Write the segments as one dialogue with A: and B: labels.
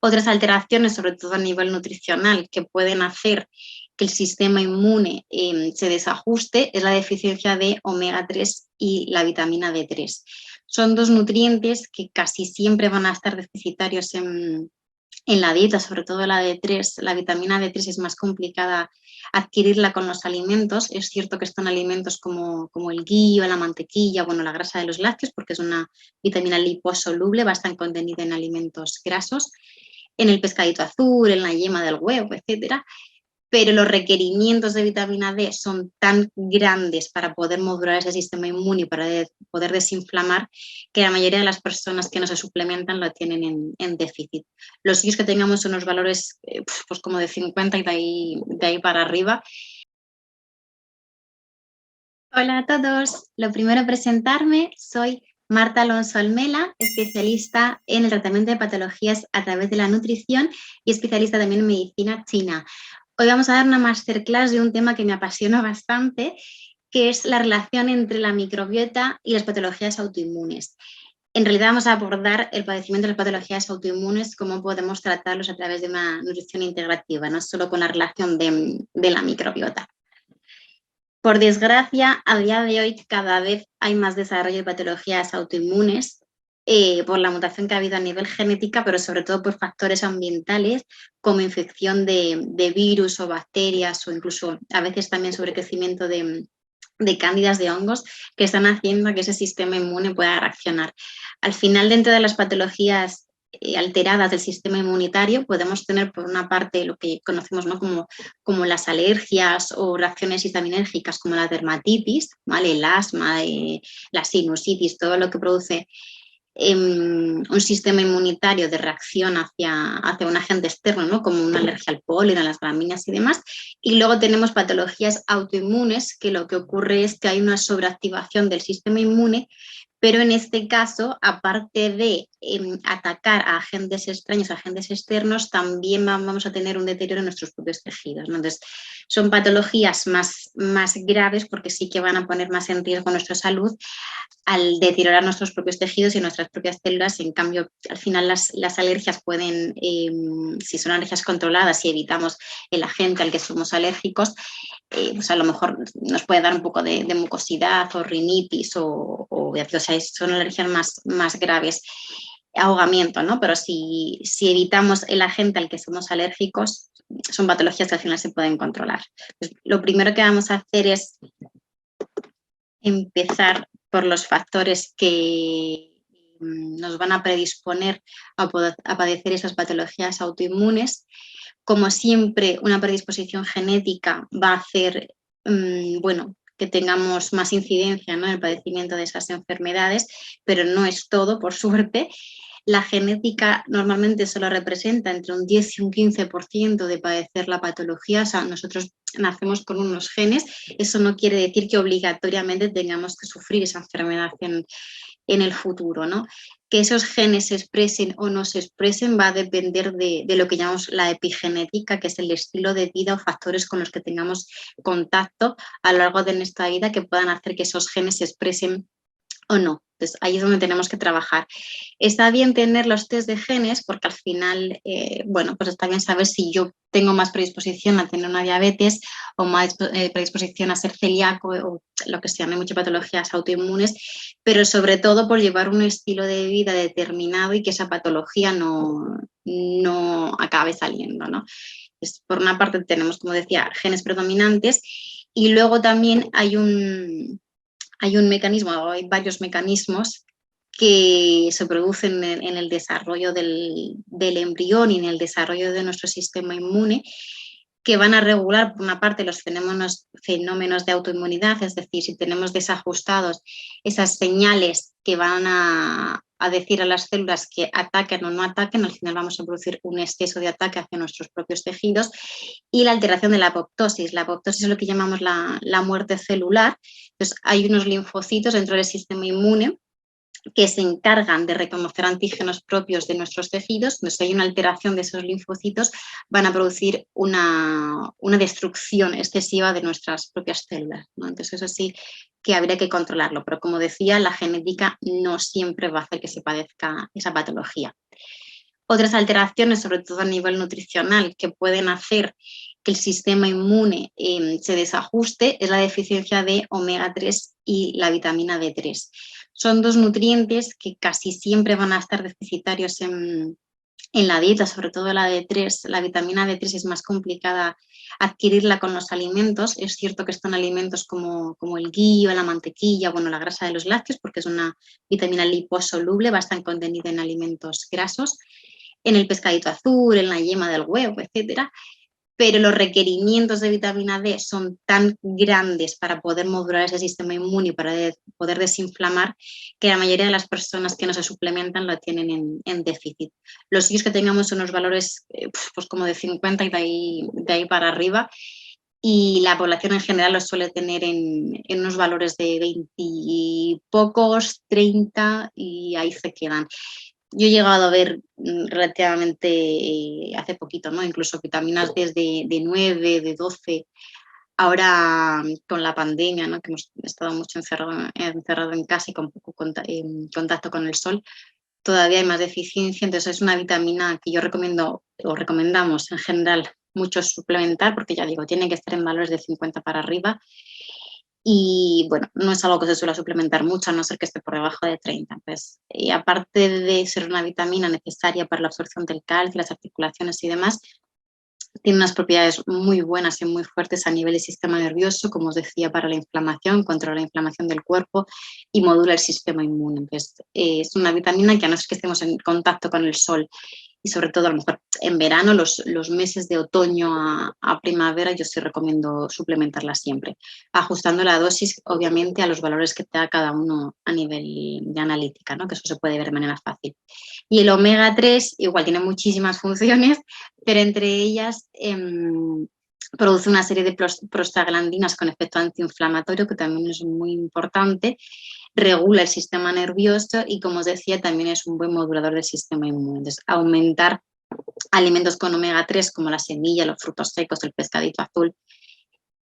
A: Otras alteraciones, sobre todo a nivel nutricional, que pueden hacer que el sistema inmune se desajuste, es la deficiencia de omega 3 y la vitamina D3. Son dos nutrientes que casi siempre van a estar deficitarios en la dieta, sobre todo la D3. La vitamina D3 es más complicada adquirirla con los alimentos. Es cierto que están alimentos como el ghee o la mantequilla, bueno, la grasa de los lácteos, porque es una vitamina liposoluble, va a estar contenida en alimentos grasos, en el pescadito azul, en la yema del huevo, etcétera. Pero los requerimientos de vitamina D son tan grandes para poder modular ese sistema inmune y para poder desinflamar, que la mayoría de las personas que no se suplementan lo tienen en déficit. Los suyos que tengamos unos valores pues como de 50 y de ahí para arriba. Hola a todos, lo primero presentarme, soy Marta Alonso Almela, especialista en el tratamiento de patologías a través de la nutrición y especialista también en medicina china. Hoy vamos a dar una masterclass de un tema que me apasiona bastante, que es la relación entre la microbiota y las patologías autoinmunes. En realidad vamos a abordar el padecimiento de las patologías autoinmunes, cómo podemos tratarlos a través de una nutrición integrativa, no solo con la relación de la microbiota. Por desgracia, a día de hoy cada vez hay más desarrollo de patologías autoinmunes por la mutación que ha habido a nivel genética, pero sobre todo por factores ambientales como infección de virus o bacterias o incluso a veces también sobrecrecimiento de cándidas de hongos que están haciendo que ese sistema inmune pueda reaccionar. Al final, dentro de las patologías alteradas del sistema inmunitario, podemos tener por una parte lo que conocemos, ¿no?, como las alergias o reacciones histaminérgicas como la dermatitis, ¿vale?, el asma, la sinusitis, todo lo que produce un sistema inmunitario de reacción hacia un agente externo, ¿no?, como una alergia al polen, a las gramíneas y demás. Y luego tenemos patologías autoinmunes, que lo que ocurre es que hay una sobreactivación del sistema inmune, pero en este caso, aparte de atacar a agentes extraños, a agentes externos, también vamos a tener un deterioro en nuestros propios tejidos, ¿no? Entonces, son patologías más graves porque sí que van a poner más en riesgo nuestra salud al deteriorar nuestros propios tejidos y nuestras propias células. En cambio, al final las alergias pueden, si son alergias controladas y evitamos el agente al que somos alérgicos, pues a lo mejor nos puede dar un poco de mucosidad o rinitis o sea, son alergias más graves, ahogamiento, ¿no? Pero si evitamos el agente al que somos alérgicos, son patologías que al final se pueden controlar. Pues lo primero que vamos a hacer es empezar por los factores que nos van a predisponer a padecer esas patologías autoinmunes. Como siempre, una predisposición genética va a hacer, bueno, que tengamos más incidencia, ¿no?, en el padecimiento de esas enfermedades, pero no es todo, por suerte. La genética normalmente solo representa entre un 10 y un 15% de padecer la patología, o sea, nosotros nacemos con unos genes, eso no quiere decir que obligatoriamente tengamos que sufrir esa enfermedad en el futuro, ¿no? Que esos genes se expresen o no se expresen va a depender de lo que llamamos la epigenética, que es el estilo de vida o factores con los que tengamos contacto a lo largo de nuestra vida que puedan hacer que esos genes se expresen o no. Entonces, ahí es donde tenemos que trabajar. Está bien tener los test de genes porque al final, bueno, pues está bien saber si yo tengo más predisposición a tener una diabetes o más predisposición a ser celíaco o lo que sea, hay muchas patologías autoinmunes, pero sobre todo por llevar un estilo de vida determinado y que esa patología no acabe saliendo, ¿no? Pues por una parte tenemos, como decía, genes predominantes y luego también hay mecanismo, hay varios mecanismos que se producen en el desarrollo del embrión y en el desarrollo de nuestro sistema inmune, que van a regular, por una parte, los fenómenos de autoinmunidad, es decir, si tenemos desajustados esas señales que van a decir a las células que ataquen o no ataquen, al final vamos a producir un exceso de ataque hacia nuestros propios tejidos, y la alteración de la apoptosis. La apoptosis es lo que llamamos la muerte celular. Entonces, hay unos linfocitos dentro del sistema inmune que se encargan de reconocer antígenos propios de nuestros tejidos. Entonces, si hay una alteración de esos linfocitos, van a producir una destrucción excesiva de nuestras propias células, ¿no? Entonces, eso sí que habría que controlarlo, pero como decía, la genética no siempre va a hacer que se padezca esa patología. Otras alteraciones, sobre todo a nivel nutricional, que pueden hacer que el sistema inmune se desajuste es la deficiencia de omega 3 y la vitamina D3. Son dos nutrientes que casi siempre van a estar deficitarios en la dieta, sobre todo la D3. La vitamina D3 es más complicada adquirirla con los alimentos. Es cierto que están alimentos como el ghee o la mantequilla, bueno, la grasa de los lácteos, porque es una vitamina liposoluble, va a estar contenida en alimentos grasos, en el pescadito azul, en la yema del huevo, etcétera. Pero los requerimientos de vitamina D son tan grandes para poder modular ese sistema inmune y para poder desinflamar que la mayoría de las personas que no se suplementan lo tienen en déficit. Los sitios que tengamos unos valores pues como de 50 y de ahí para arriba, y la población en general los suele tener en unos valores de 20 y pocos, 30 y ahí se quedan. Yo he llegado a ver relativamente hace poquito, ¿no? Incluso vitaminas desde de 9, de 12. Ahora con la pandemia, ¿no? Que hemos estado mucho encerrado en casa y con poco contacto con el sol, todavía hay más deficiencia. Entonces es una vitamina que yo recomiendo o recomendamos en general mucho suplementar, porque ya digo, tiene que estar en valores de 50 para arriba. Y bueno, no es algo que se suele suplementar mucho, a no ser que esté por debajo de 30. Pues, y aparte de ser una vitamina necesaria para la absorción del calcio, las articulaciones y demás, tiene unas propiedades muy buenas y muy fuertes a nivel del sistema nervioso, como os decía, para la inflamación, controla la inflamación del cuerpo y modula el sistema inmune. Entonces, es una vitamina que, a no ser que estemos en contacto con el sol, y sobre todo a lo mejor en verano, los meses de otoño a primavera, yo sí recomiendo suplementarla siempre, ajustando la dosis obviamente a los valores que te da cada uno a nivel de analítica, ¿no? Que eso se puede ver de manera fácil. Y el omega 3 igual tiene muchísimas funciones, pero entre ellas produce una serie de prostaglandinas con efecto antiinflamatorio, que también es muy importante, regula el sistema nervioso y, como os decía, también es un buen modulador del sistema inmune. Entonces, aumentar alimentos con omega 3 como la semilla, los frutos secos, el pescadito azul,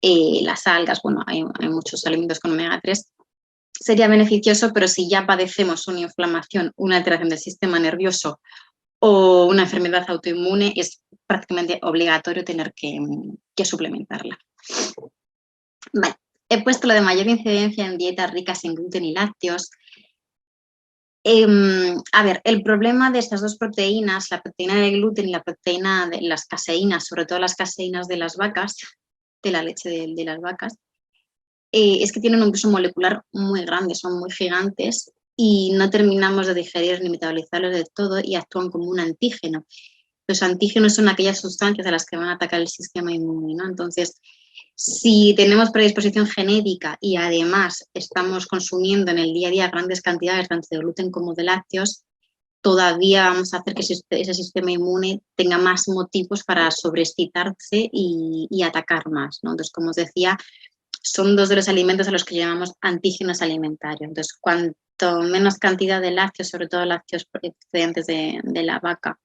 A: las algas, bueno, hay muchos alimentos con omega 3, sería beneficioso, pero si ya padecemos una inflamación, una alteración del sistema nervioso o una enfermedad autoinmune, es prácticamente obligatorio tener que suplementarla. Vale. He puesto lo de mayor incidencia en dietas ricas en gluten y lácteos. A ver, el problema de estas dos proteínas, la proteína del gluten y la proteína de las caseínas, sobre todo las caseínas de las vacas, de la leche de las vacas, es que tienen un peso molecular muy grande, son muy gigantes y no terminamos de digerir ni metabolizarlos del todo y actúan como un antígeno. Los antígenos son aquellas sustancias a las que van a atacar el sistema inmune, ¿no? Entonces, si tenemos predisposición genética y además estamos consumiendo en el día a día grandes cantidades tanto de gluten como de lácteos, todavía vamos a hacer que ese sistema inmune tenga más motivos para sobreexcitarse y atacar más, ¿no? Entonces, como os decía, son dos de los alimentos a los que llamamos antígenos alimentarios. Entonces, cuanto menos cantidad de lácteos, sobre todo lácteos procedentes de la vaca,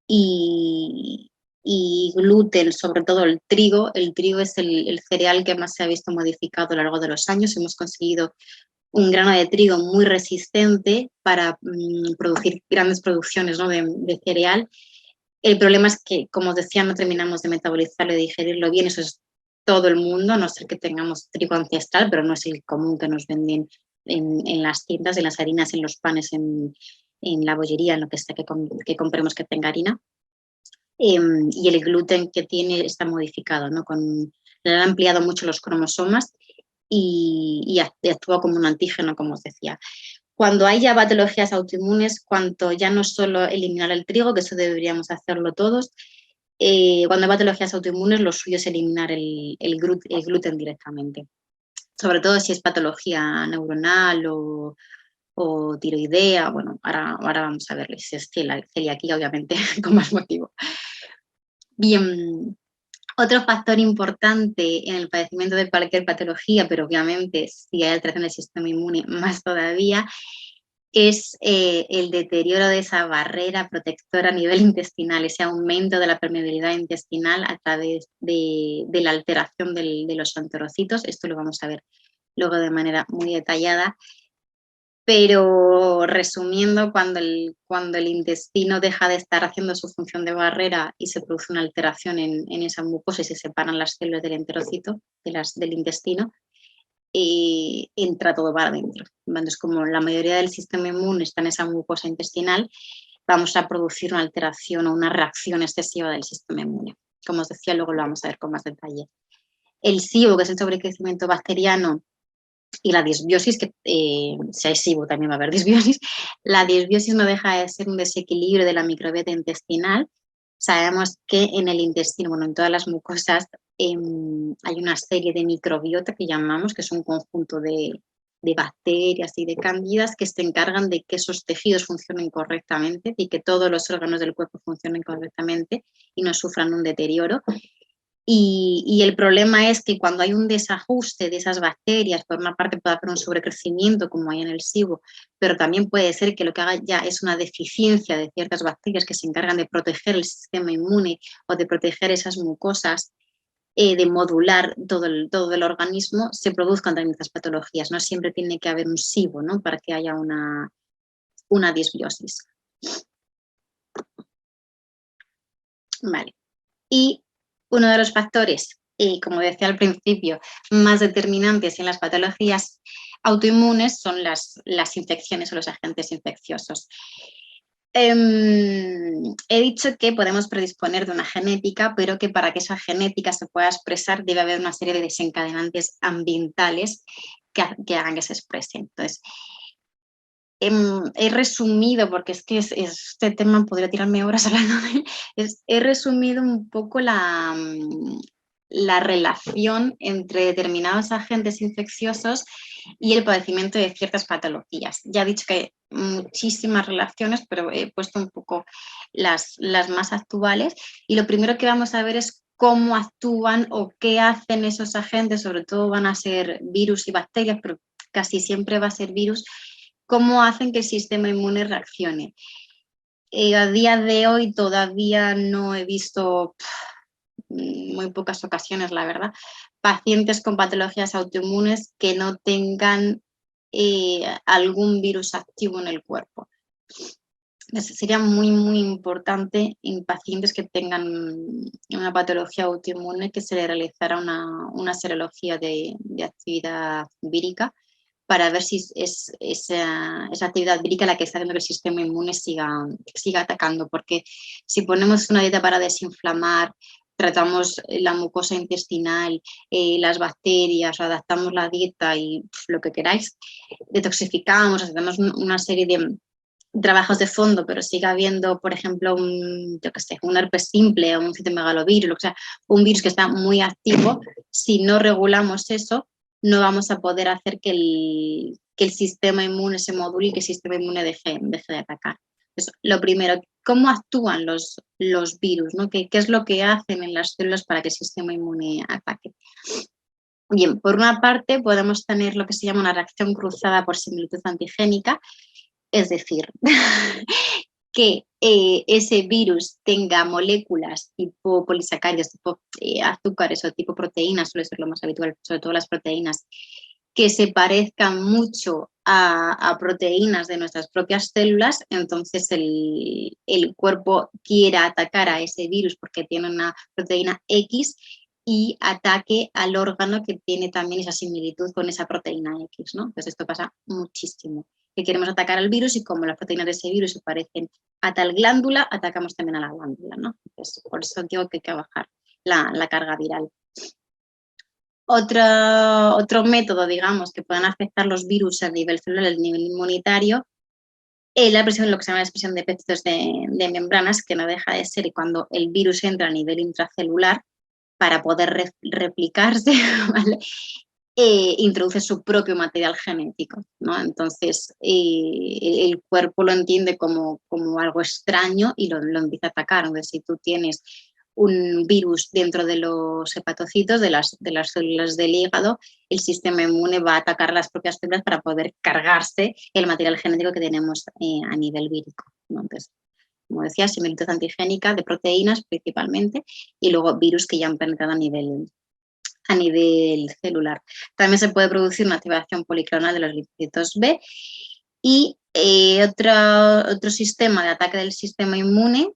A: y gluten, sobre todo el trigo es el cereal que más se ha visto modificado a lo largo de los años. Hemos conseguido un grano de trigo muy resistente para producir grandes producciones, ¿no? de cereal. El problema es que, como os decía, no terminamos de metabolizarlo y digerirlo bien. Eso es todo el mundo, a no ser que tengamos trigo ancestral, pero no es el común que nos venden en las tiendas, en las harinas, en los panes, en la bollería, en lo que sea que compremos que tenga harina. Y el gluten que tiene está modificado, ¿no? Le han ampliado mucho los cromosomas y actúa como un antígeno, como os decía. Cuando hay ya patologías autoinmunes, cuanto ya no solo eliminar el trigo, que eso deberíamos hacerlo todos, cuando hay patologías autoinmunes, lo suyo es eliminar el gluten directamente. Sobre todo si es patología neuronal o tiroidea. Bueno, ahora vamos a ver si es celiaquía, obviamente, con más motivo. Bien, otro factor importante en el padecimiento de cualquier patología, pero obviamente si hay alteración del sistema inmune más todavía, es el deterioro de esa barrera protectora a nivel intestinal, ese aumento de la permeabilidad intestinal a través de la alteración de los enterocitos. Esto lo vamos a ver luego de manera muy detallada. Pero resumiendo, cuando el intestino deja de estar haciendo su función de barrera y se produce una alteración en esa mucosa y se separan las células del enterocito, del intestino, y entra todo para adentro. Entonces, como la mayoría del sistema inmune está en esa mucosa intestinal, vamos a producir una alteración o una reacción excesiva del sistema inmune. Como os decía, luego lo vamos a ver con más detalle. El SIBO, que es el sobrecrecimiento bacteriano, y la disbiosis, que si hay SIBO también va a haber disbiosis, la disbiosis no deja de ser un desequilibrio de la microbiota intestinal. Sabemos que en el intestino, bueno, en todas las mucosas, hay una serie de microbiota que llamamos, que es un conjunto de bacterias y de cándidas que se encargan de que esos tejidos funcionen correctamente y que todos los órganos del cuerpo funcionen correctamente y no sufran un deterioro. Y el problema es que cuando hay un desajuste de esas bacterias, por una parte puede haber un sobrecrecimiento como hay en el SIBO, pero también puede ser que lo que haga ya es una deficiencia de ciertas bacterias que se encargan de proteger el sistema inmune o de proteger esas mucosas, de modular todo el organismo, se produzcan también estas patologías. No siempre tiene que haber un SIBO, ¿no?, para que haya una disbiosis. Vale. Y uno de los factores, como decía al principio, más determinantes en las patologías autoinmunes son las infecciones o los agentes infecciosos. He dicho que podemos predisponer de una genética, pero que para que esa genética se pueda expresar debe haber una serie de desencadenantes ambientales que hagan que se exprese. Entonces, he resumido, porque es que este tema podría tirarme horas hablando de él, he resumido un poco la relación entre determinados agentes infecciosos y el padecimiento de ciertas patologías. Ya he dicho que hay muchísimas relaciones, pero he puesto un poco las más actuales, y lo primero que vamos a ver es cómo actúan o qué hacen esos agentes. Sobre todo van a ser virus y bacterias, pero casi siempre va a ser virus. Cómo hacen que el sistema inmune reaccione. A día de hoy todavía no he visto, muy pocas ocasiones, la verdad, pacientes con patologías autoinmunes que no tengan algún virus activo en el cuerpo. Entonces, sería muy, muy importante en pacientes que tengan una patología autoinmune que se le realizara una serología de actividad vírica, para ver si es esa actividad vírica la que está haciendo que el sistema inmune siga atacando. Porque si ponemos una dieta para desinflamar, tratamos la mucosa intestinal, las bacterias, adaptamos la dieta y lo que queráis, detoxificamos, hacemos una serie de trabajos de fondo, pero sigue habiendo, por ejemplo, un herpes simple o un citomegalovirus, lo que sea, un virus que está muy activo. Si no regulamos eso, no vamos a poder hacer que el sistema inmune se module y que el sistema inmune deje de atacar. Eso, lo primero, ¿cómo actúan los virus, ¿no? ¿Qué es lo que hacen en las células para que el sistema inmune ataque? Bien, por una parte podemos tener lo que se llama una reacción cruzada por similitud antigénica, es decir, que ese virus tenga moléculas tipo polisacáridos, tipo azúcares o tipo proteínas, suele ser lo más habitual, sobre todo las proteínas, que se parezcan mucho a proteínas de nuestras propias células. Entonces el cuerpo quiera atacar a ese virus porque tiene una proteína X y ataque al órgano que tiene también esa similitud con esa proteína X, ¿no? Pues esto pasa muchísimo, que queremos atacar al virus y como las proteínas de ese virus se parecen a tal glándula, atacamos también a la glándula, ¿no? Entonces, por eso digo que hay que bajar la carga viral. Otro método, digamos, que puedan afectar los virus a nivel celular, a nivel inmunitario, es lo que se llama la expresión de péptidos de membranas, que no deja de ser cuando el virus entra a nivel intracelular para poder replicarse, ¿vale? Introduce su propio material genético, ¿no? Entonces, el cuerpo lo entiende como algo extraño y lo empieza a atacar. Entonces, si tú tienes un virus dentro de los hepatocitos, de las células del hígado, el sistema inmune va a atacar las propias células para poder cargarse el material genético que tenemos a nivel vírico, ¿no? Entonces, como decía, similitud antigénica de proteínas principalmente, y luego virus que ya han penetrado a nivel celular. También se puede producir una activación policlonal de los linfocitos B Y otro sistema de ataque del sistema inmune,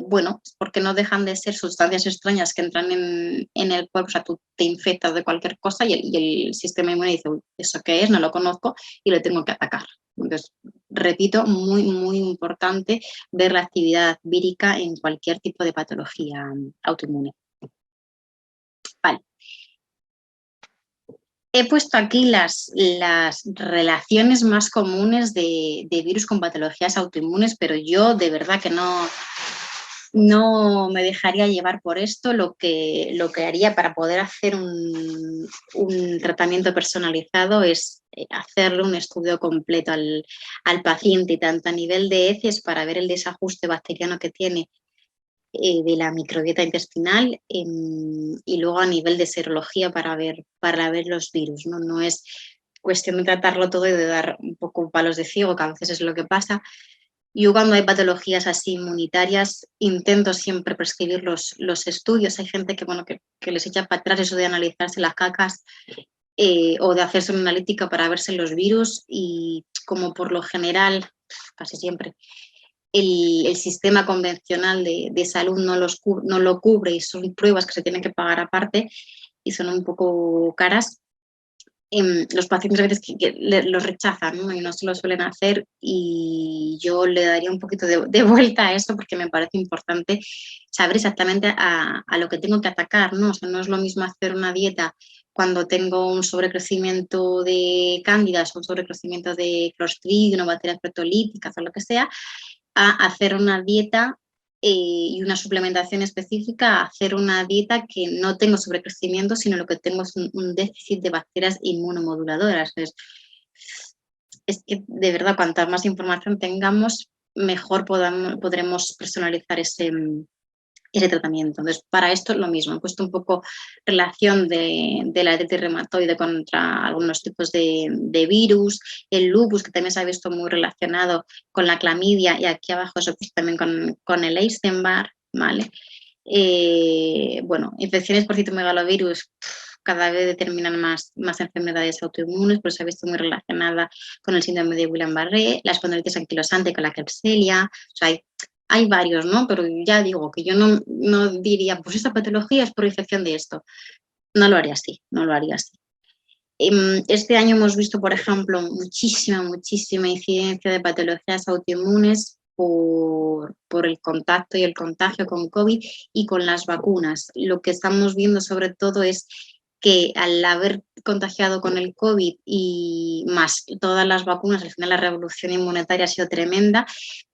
A: bueno, porque no dejan de ser sustancias extrañas que entran en el cuerpo, o sea, tú te infectas de cualquier cosa y el sistema inmune dice, uy, ¿eso qué es? No lo conozco y lo tengo que atacar. Entonces, repito, muy, muy importante ver la actividad vírica en cualquier tipo de patología autoinmune. Vale. He puesto aquí las relaciones más comunes de virus con patologías autoinmunes, pero yo de verdad que no me dejaría llevar por esto. Lo que haría para poder hacer un tratamiento personalizado es hacerle un estudio completo al paciente, y tanto a nivel de heces para ver el desajuste bacteriano que tiene de la microbiota intestinal, y luego a nivel de serología para ver los virus, ¿no? No es cuestión de tratarlo todo y de dar un poco palos de ciego, que a veces es lo que pasa. Yo cuando hay patologías así inmunitarias intento siempre prescribir los estudios. Hay gente que, bueno, que les echa para atrás eso de analizarse las cacas o de hacerse una analítica para verse los virus, y como por lo general, casi siempre, el sistema convencional de salud no lo cubre y son pruebas que se tienen que pagar aparte y son un poco caras. Los pacientes a veces los rechazan, ¿no? Y no se lo suelen hacer, y yo le daría un poquito de vuelta a eso porque me parece importante saber exactamente a lo que tengo que atacar, ¿no? O sea, no es lo mismo hacer una dieta cuando tengo un sobrecrecimiento de cándidas o un sobrecrecimiento de clostridium o bacterias proteolíticas o lo que sea, a hacer una dieta y una suplementación específica, a hacer una dieta que no tengo sobrecrecimiento, sino lo que tengo es un déficit de bacterias inmunomoduladoras. Es que de verdad, cuanta más información tengamos, mejor podremos personalizar ese tratamiento. Entonces, para esto es lo mismo. He puesto un poco relación de la artritis reumatoide contra algunos tipos de virus, el lupus, que también se ha visto muy relacionado con la clamidia, y aquí abajo se ha puesto también con el Epstein-Barr, ¿vale? Bueno, infecciones por citomegalovirus cada vez determinan más enfermedades autoinmunes, pero se ha visto muy relacionada con el síndrome de Guillain-Barré, la espondilitis anquilosante con la Klebsiella. O sea, hay varios, ¿no? Pero ya digo que yo no diría, pues esta patología es por infección de esto. No lo haría así, no lo haría así. Este año hemos visto, por ejemplo, muchísima incidencia de patologías autoinmunes por el contacto y el contagio con COVID y con las vacunas. Lo que estamos viendo sobre todo es que al haber contagiado con el COVID y más todas las vacunas, al final la revolución inmunitaria ha sido tremenda,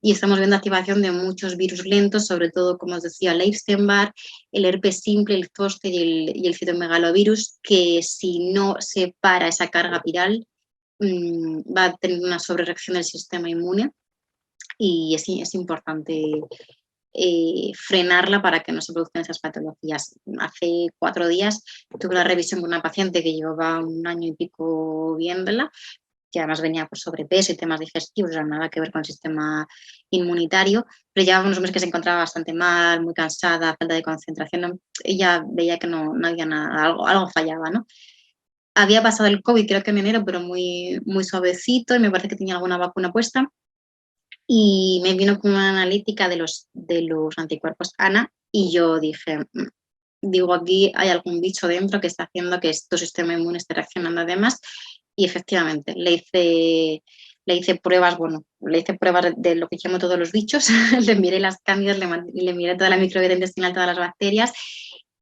A: y estamos viendo activación de muchos virus lentos, sobre todo, como os decía, el Epstein-Barr, el herpes simple, el zoster y el citomegalovirus, que si no se para esa carga viral va a tener una sobrereacción del sistema inmune, y es importante frenarla para que no se produzcan esas patologías. Hace 4 días tuve la revisión con una paciente que llevaba un año y pico viéndola, que además venía por sobrepeso y temas digestivos, o sea, nada que ver con el sistema inmunitario, pero llevaba unos meses que se encontraba bastante mal, muy cansada, falta de concentración, ¿no? Ella veía que no había nada, algo fallaba, ¿no? Había pasado el COVID, creo que en enero, pero muy, muy suavecito, y me parece que tenía alguna vacuna puesta, y me vino con una analítica de los anticuerpos ANA, y yo dije, digo, aquí hay algún bicho dentro que está haciendo que tu sistema inmune esté reaccionando además, y efectivamente le hice pruebas, bueno, le hice pruebas de lo que llamo todos los bichos, le miré las cándidas, le miré toda la microbiota intestinal, todas las bacterias,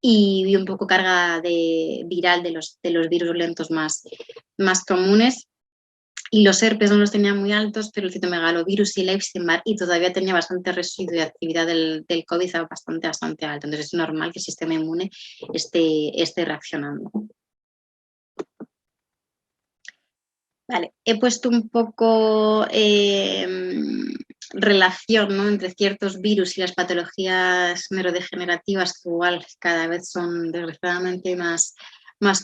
A: y vi un poco carga viral de los virus lentos más comunes. Y los herpes no los tenía muy altos, pero el citomegalovirus y el Epstein-Barr, y todavía tenía bastante residuo de actividad del COVID, estaba bastante alto. Entonces es normal que el sistema inmune esté reaccionando. Vale, he puesto un poco relación, ¿no?, entre ciertos virus y las patologías neurodegenerativas, que igual cada vez son desgraciadamente más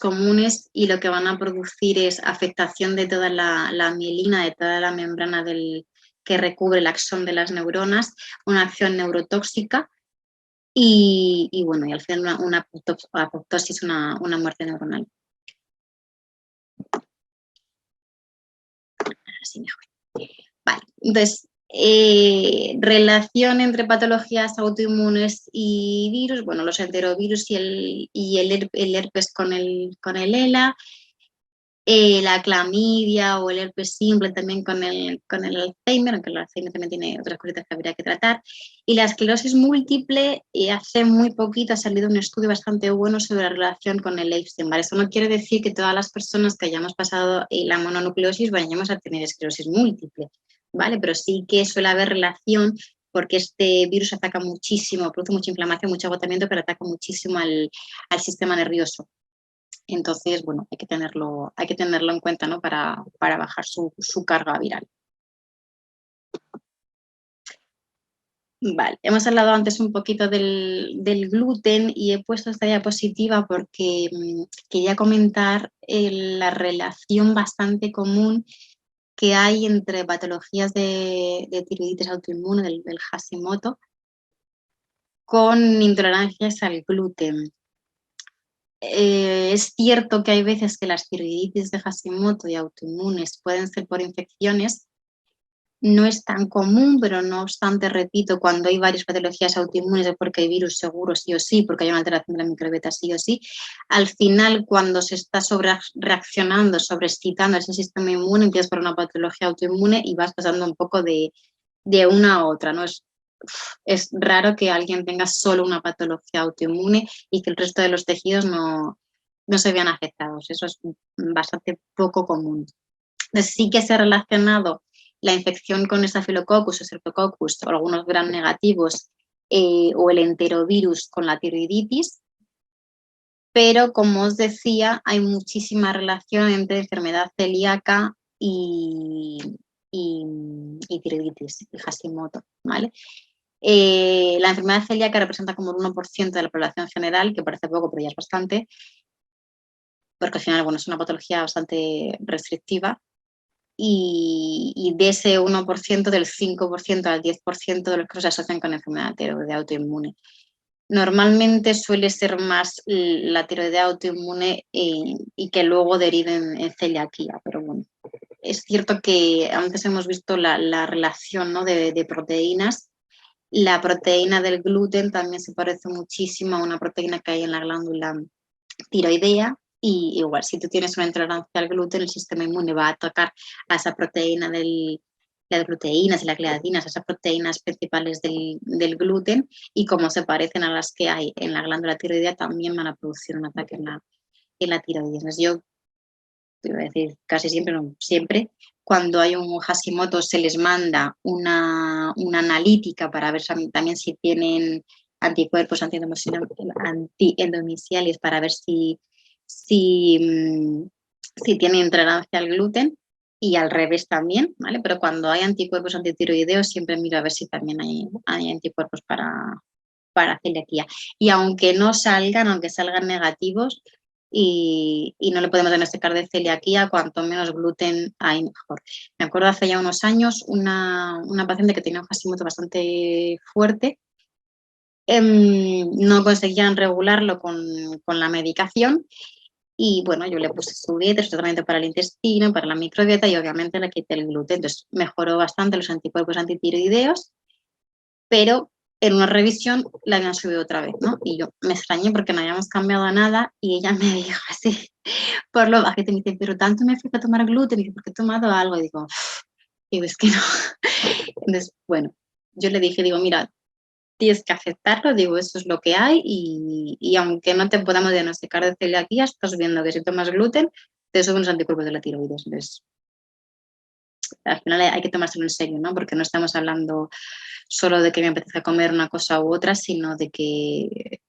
A: comunes, y lo que van a producir es afectación de toda la mielina, de toda la membrana que recubre el axón de las neuronas, una acción neurotóxica y bueno, y al final una apoptosis, una muerte neuronal. así mejor. Vale, entonces, relación entre patologías autoinmunes y virus, bueno, los enterovirus y el herpes con el ELA, la clamidia o el herpes simple también con el Alzheimer, aunque el Alzheimer también tiene otras cositas que habría que tratar. Y la esclerosis múltiple, hace muy poquito ha salido un estudio bastante bueno sobre la relación con el Epstein-Barr. Eso no quiere decir que todas las personas que hayamos pasado la mononucleosis vayamos a tener esclerosis múltiple, ¿vale? Pero sí que suele haber relación porque este virus ataca muchísimo, produce mucha inflamación, mucho agotamiento, pero ataca muchísimo al sistema nervioso. Entonces, bueno, hay que tenerlo en cuenta, ¿no? para bajar su carga viral. Vale, hemos hablado antes un poquito del gluten y he puesto esta diapositiva porque quería comentar la relación bastante común que hay entre patologías de tiroiditis autoinmune, del Hashimoto, con intolerancias al gluten. Es cierto que hay veces que las tiroiditis de Hashimoto y autoinmunes pueden ser por infecciones. No es tan común, pero no obstante, repito, cuando hay varias patologías autoinmunes es porque hay virus seguro sí o sí, porque hay una alteración de la microbiota sí o sí. Al final, cuando se está reaccionando, sobreexcitando ese sistema inmune, empiezas por una patología autoinmune y vas pasando un poco de una a otra, ¿no? Es raro que alguien tenga solo una patología autoinmune y que el resto de los tejidos no se vean afectados. Eso es bastante poco común. Entonces, sí que se ha relacionado la infección con Staphylococcus o Streptococcus o algunos gram negativos o el enterovirus con la tiroiditis, pero como os decía, hay muchísima relación entre enfermedad celíaca y tiroiditis y Hashimoto, ¿vale? La enfermedad celíaca representa como el 1% de la población general, que parece poco, pero ya es bastante, porque al final, bueno, es una patología bastante restrictiva. Y de ese 1%, del 5% al 10% de los casos se asocian con enfermedad tiroidea autoinmune. Normalmente suele ser más la tiroidea autoinmune y que luego derive en celiaquía, pero bueno, es cierto que antes hemos visto la relación, ¿no? de proteínas. La proteína del gluten también se parece muchísimo a una proteína que hay en la glándula tiroidea. Y igual, si tú tienes una intolerancia al gluten, el sistema inmune va a atacar a esa proteína las proteínas y las gliadinas, esas proteínas principales del gluten, y como se parecen a las que hay en la glándula tiroidea, también van a producir un ataque en la tiroides. Entonces, yo te voy a decir casi siempre, no siempre, cuando hay un Hashimoto se les manda una analítica para ver también si tienen anticuerpos antiendomiciales para ver si tienen intolerancia al gluten, y al revés también, ¿vale? Pero cuando hay anticuerpos antitiroideos siempre miro a ver si también hay anticuerpos para celiaquía. Y aunque salgan negativos y no le podemos diagnosticar de celiaquía, cuanto menos gluten hay mejor. Me acuerdo hace ya unos años una paciente que tenía un Hashimoto bastante fuerte. No conseguían regularlo con la medicación y bueno, yo le puse su dieta, su tratamiento para el intestino, para la microbiota y obviamente le quité el gluten. Entonces mejoró bastante los anticuerpos antitiroideos, pero en una revisión la habían subido otra vez, ¿no? Y yo me extrañé porque no habíamos cambiado nada y ella me dijo así, por lo bajito, me dice, pero tanto me fui a tomar gluten, y dice, porque he tomado algo, y digo, es que no. Entonces, bueno, yo le dije, digo, mira, tienes que aceptarlo, digo, eso es lo que hay y aunque no te podamos diagnosticar de celiaquía, estás viendo que si tomas gluten, te suben los anticuerpos de la tiroides. Entonces, al final hay que tomárselo en serio, ¿no? Porque no estamos hablando solo de que me apetezca comer una cosa u otra, sino de que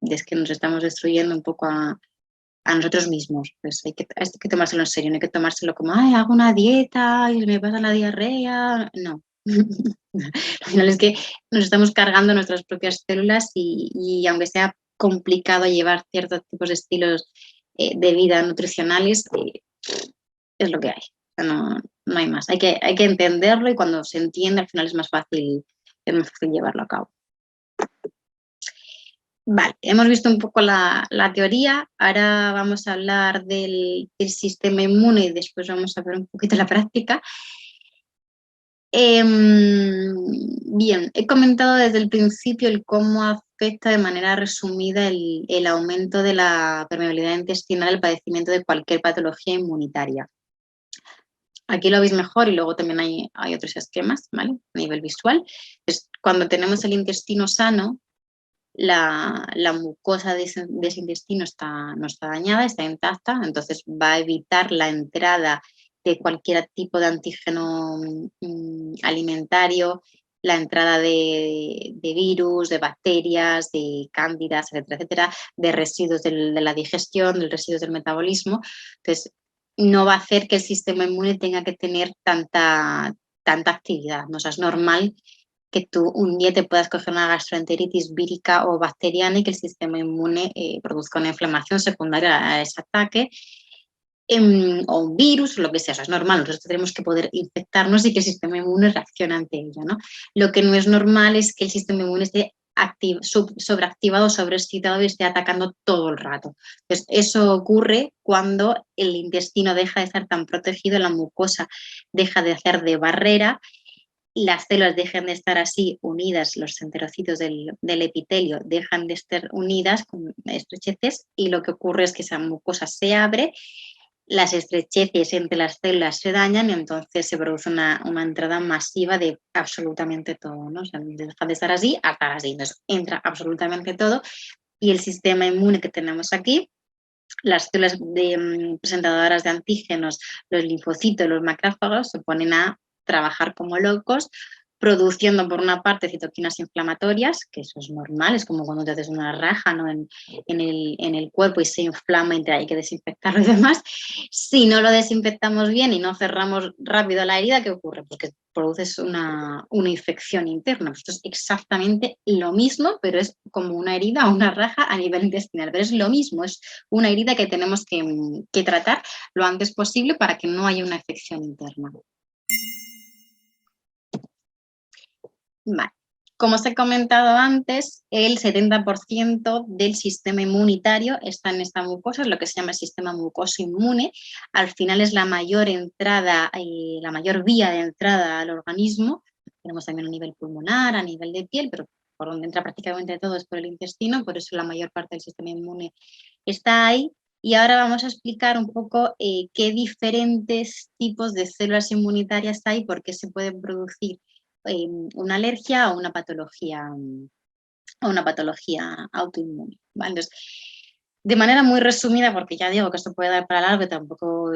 A: nos estamos destruyendo un poco a nosotros mismos. Pues hay que tomárselo en serio, no hay que tomárselo como, ay, hago una dieta y me pasa la diarrea. No. Al final es que nos estamos cargando nuestras propias células y aunque sea complicado llevar ciertos tipos de estilos de vida nutricionales, es lo que hay. O sea, no hay más. Hay que entenderlo y cuando se entiende al final es más fácil llevarlo a cabo. Vale, hemos visto un poco la teoría, ahora vamos a hablar del sistema inmune y después vamos a ver un poquito la práctica. Bien, he comentado desde el principio el cómo afecta de manera resumida el aumento de la permeabilidad intestinal al padecimiento de cualquier patología inmunitaria. Aquí lo veis mejor y luego también hay otros esquemas, ¿vale? A nivel visual. Pues cuando tenemos el intestino sano, la mucosa de ese intestino no está dañada, está intacta, entonces va a evitar la entrada de cualquier tipo de antígeno alimentario, la entrada de virus, de bacterias, de cándidas, etcétera, etcétera, de residuos de la digestión, de residuos del metabolismo. Entonces, no va a hacer que el sistema inmune tenga que tener tanta actividad, ¿no? O sea, es normal que tú un día te puedas coger una gastroenteritis vírica o bacteriana y que el sistema inmune produzca una inflamación secundaria a ese ataque, o un virus, o lo que sea. O sea, es normal, nosotros tenemos que poder infectarnos y que el sistema inmune reaccione ante ello, ¿no? Lo que no es normal es que el sistema inmune esté sobreactivado, sobreexcitado y esté atacando todo el rato. Entonces, eso ocurre cuando el intestino deja de estar tan protegido, la mucosa deja de hacer de barrera, las células dejan de estar así unidas, los enterocitos del epitelio dejan de estar unidas con estrecheces y lo que ocurre es que esa mucosa se abre, las estrecheces entre las células se dañan y entonces se produce una entrada masiva de absolutamente todo, ¿no? O sea, deja de estar así a estar así, entonces entra absolutamente todo y el sistema inmune que tenemos aquí, las células presentadoras de antígenos, los linfocitos, los macrófagos, se ponen a trabajar como locos, produciendo por una parte citoquinas inflamatorias, que eso es normal, es como cuando te haces una raja, ¿no? en el cuerpo y se inflama y hay que desinfectarlo y demás. Si no lo desinfectamos bien y no cerramos rápido la herida, ¿qué ocurre? Porque produces una infección interna. Esto es exactamente lo mismo, pero es como una herida o una raja a nivel intestinal, pero es lo mismo, es una herida que tenemos que tratar lo antes posible para que no haya una infección interna. Vale. Como os he comentado antes, el 70% del sistema inmunitario está en esta mucosa, es lo que se llama el sistema mucoso inmune. Al final es la mayor entrada, la mayor vía de entrada al organismo. Tenemos también a nivel pulmonar, a nivel de piel, pero por donde entra prácticamente todo es por el intestino, por eso la mayor parte del sistema inmune está ahí. Y ahora vamos a explicar un poco qué diferentes tipos de células inmunitarias hay, por qué se pueden producir una alergia o una patología autoinmune, ¿vale? Entonces, de manera muy resumida, porque ya digo que esto puede dar para largo y tampoco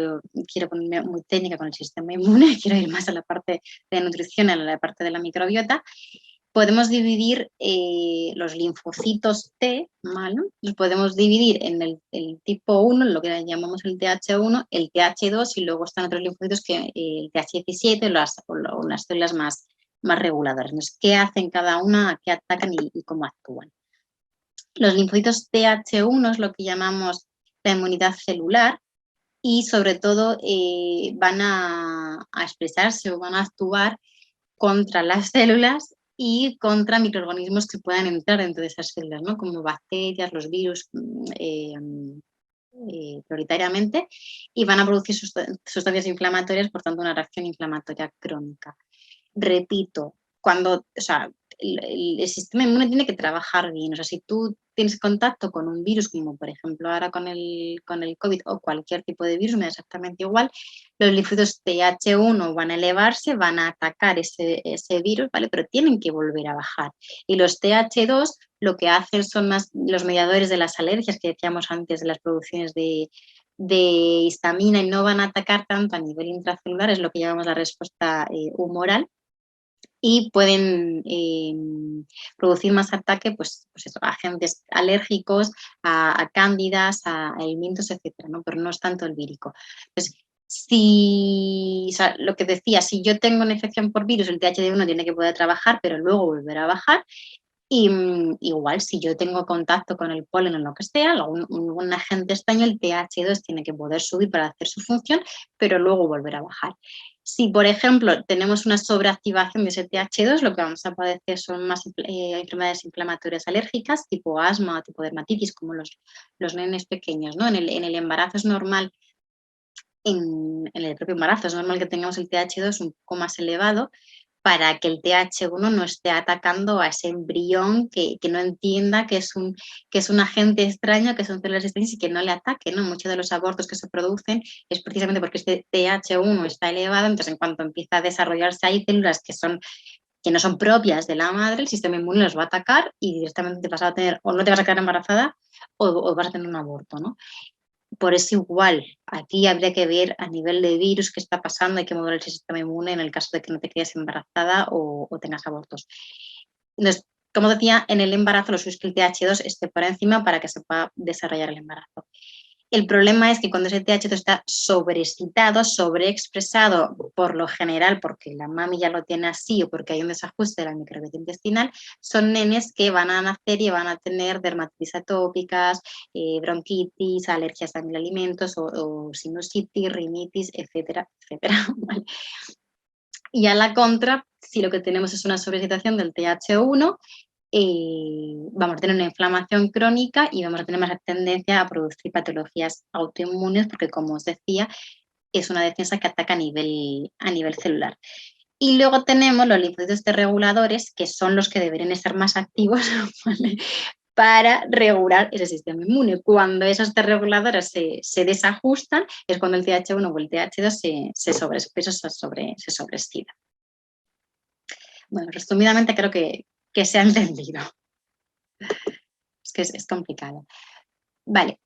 A: quiero ponerme muy técnica con el sistema inmune, quiero ir más a la parte de nutrición, a la parte de la microbiota. Podemos dividir los linfocitos T, ¿vale? Los podemos dividir en el tipo 1, lo que llamamos el TH1, el TH2 y luego están otros linfocitos que el TH17 o las células más reguladoras. Entonces, ¿qué hacen cada una? ¿Qué atacan y cómo actúan? Los linfocitos TH1 es lo que llamamos la inmunidad celular y sobre todo van a expresarse o van a actuar contra las células y contra microorganismos que puedan entrar dentro de esas células, ¿no? Como bacterias, los virus, prioritariamente, y van a producir sustancias inflamatorias, por tanto, una reacción inflamatoria crónica. Repito, o sea, el sistema inmune tiene que trabajar bien. O sea, si tú tienes contacto con un virus, como por ejemplo ahora con el COVID o cualquier tipo de virus, me da exactamente igual, los linfocitos TH1 van a elevarse, van a atacar ese virus, ¿vale? Pero tienen que volver a bajar. Y los TH2 lo que hacen son más los mediadores de las alergias que decíamos antes, de las producciones de histamina, y no van a atacar tanto a nivel intracelular, es lo que llamamos la respuesta humoral, y pueden producir más ataque pues eso, a agentes alérgicos, a cándidas, a elementos, etcétera, ¿no? Pero no es tanto el vírico. Entonces, o sea, lo que decía, si yo tengo una infección por virus, el TH1 tiene que poder trabajar, pero luego volver a bajar. Y igual, si yo tengo contacto con el polen o lo que sea, algún agente extraño, el TH2 tiene que poder subir para hacer su función, pero luego volver a bajar. Si, por ejemplo, tenemos una sobreactivación de ese TH2, lo que vamos a padecer son más enfermedades inflamatorias alérgicas, tipo asma, tipo dermatitis, como los nenes pequeños, ¿no? En el embarazo es normal, en el propio embarazo es normal que tengamos el TH2 un poco más elevado, para que el TH1 no esté atacando a ese embrión que no entienda que es un agente extraño, que son células extrañas y que no le ataque, ¿no? Muchos de los abortos que se producen es precisamente porque este TH1 está elevado, entonces en cuanto empieza a desarrollarse hay células que no son propias de la madre, el sistema inmune los va a atacar y directamente te vas a tener, o no te vas a quedar embarazada o vas a tener un aborto, ¿no? Por eso igual, aquí habría que ver a nivel de virus qué está pasando, hay que mover el sistema inmune en el caso de que no te quedes embarazada o tengas abortos. Entonces, como decía, en el embarazo lo suyo es que el TH2 esté por encima para que se pueda desarrollar el embarazo. El problema es que cuando ese TH2 está sobreexcitado, sobreexpresado, por lo general porque la mami ya lo tiene así o porque hay un desajuste de la microbiota intestinal, son nenes que van a nacer y van a tener dermatitis atópicas, bronquitis, alergias también a alimentos o sinusitis, rinitis, etcétera, etcétera. ¿Vale? Y a la contra, si lo que tenemos es una sobreexcitación del TH1, vamos a tener una inflamación crónica y vamos a tener más tendencia a producir patologías autoinmunes porque, como os decía, es una defensa que ataca a nivel celular. Y luego tenemos los linfocitos T reguladores, que son los que deberían estar más activos, ¿vale? Para regular ese sistema inmune. Cuando esos T reguladores se desajustan, es cuando el TH1 o el TH2 se sobreexcita. Bueno, resumidamente creo que se ha entendido. Es que es complicado. Vale.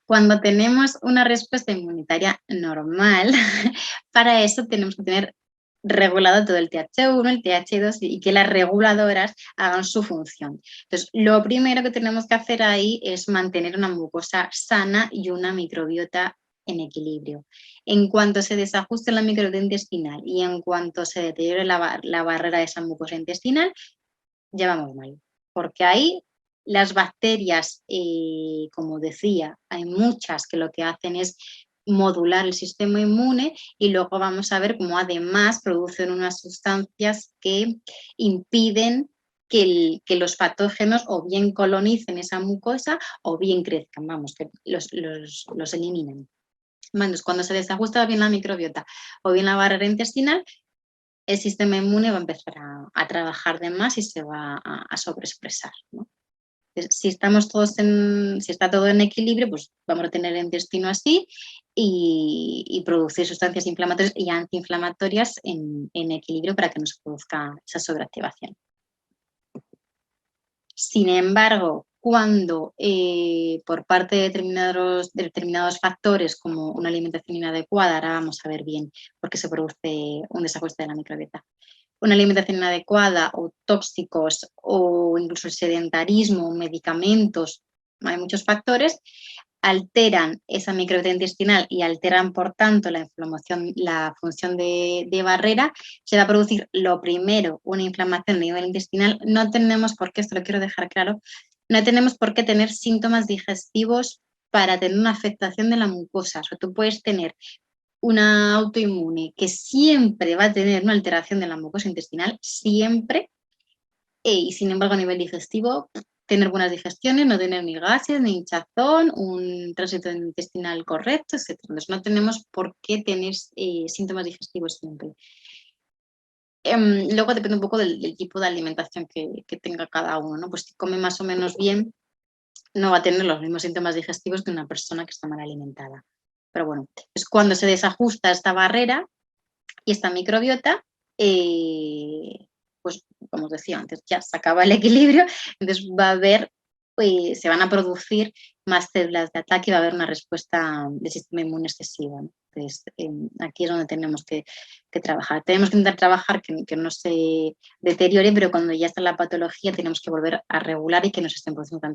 A: Cuando tenemos una respuesta inmunitaria normal, para eso tenemos que tener regulado todo el TH1, el TH2 y que las reguladoras hagan su función. Entonces, lo primero que tenemos que hacer ahí es mantener una mucosa sana y una microbiota en equilibrio. En cuanto se desajuste la microbiota intestinal y en cuanto se deteriore la barrera de esa mucosa intestinal, ya vamos mal, porque ahí las bacterias, como decía, hay muchas que lo que hacen es modular el sistema inmune y luego vamos a ver cómo además producen unas sustancias que impiden que los patógenos o bien colonicen esa mucosa o bien crezcan, vamos, que los eliminen. Entonces, cuando se desajusta bien la microbiota o bien la barrera intestinal, el sistema inmune va a empezar a trabajar de más y se va a sobreexpresar, ¿no? Si estamos si está todo en equilibrio, pues vamos a tener el intestino así y producir sustancias inflamatorias y antiinflamatorias en equilibrio para que no se produzca esa sobreactivación. Sin embargo, cuando por parte de determinados factores como una alimentación inadecuada, ahora vamos a ver bien por qué se produce un desajuste de la microbiota, una alimentación inadecuada o tóxicos o incluso el sedentarismo, medicamentos, hay muchos factores, alteran esa microbiota intestinal y alteran, por tanto, la inflamación, la función de barrera, se va a producir lo primero, una inflamación a nivel intestinal. No tenemos por qué, esto lo quiero dejar claro, no tenemos por qué tener síntomas digestivos para tener una afectación de la mucosa. O sea, tú puedes tener una autoinmune que siempre va a tener una alteración de la mucosa intestinal, siempre, y sin embargo a nivel digestivo, tener buenas digestiones, no tener ni gases, ni hinchazón, un tránsito intestinal correcto, etc. Entonces no tenemos por qué tener síntomas digestivos siempre. Luego depende un poco del tipo de alimentación que tenga cada uno, ¿no? Pues si come más o menos bien, no va a tener los mismos síntomas digestivos que una persona que está mal alimentada. Pero bueno, es cuando se desajusta esta barrera y esta microbiota, pues como os decía antes, ya se acaba el equilibrio, entonces va a haber, se van a producir más células de ataque y va a haber una respuesta del sistema inmune excesiva, ¿no? Entonces, aquí es donde tenemos que trabajar. Tenemos que intentar trabajar que no se deteriore, pero cuando ya está la patología tenemos que volver a regular y que no se estén produciendo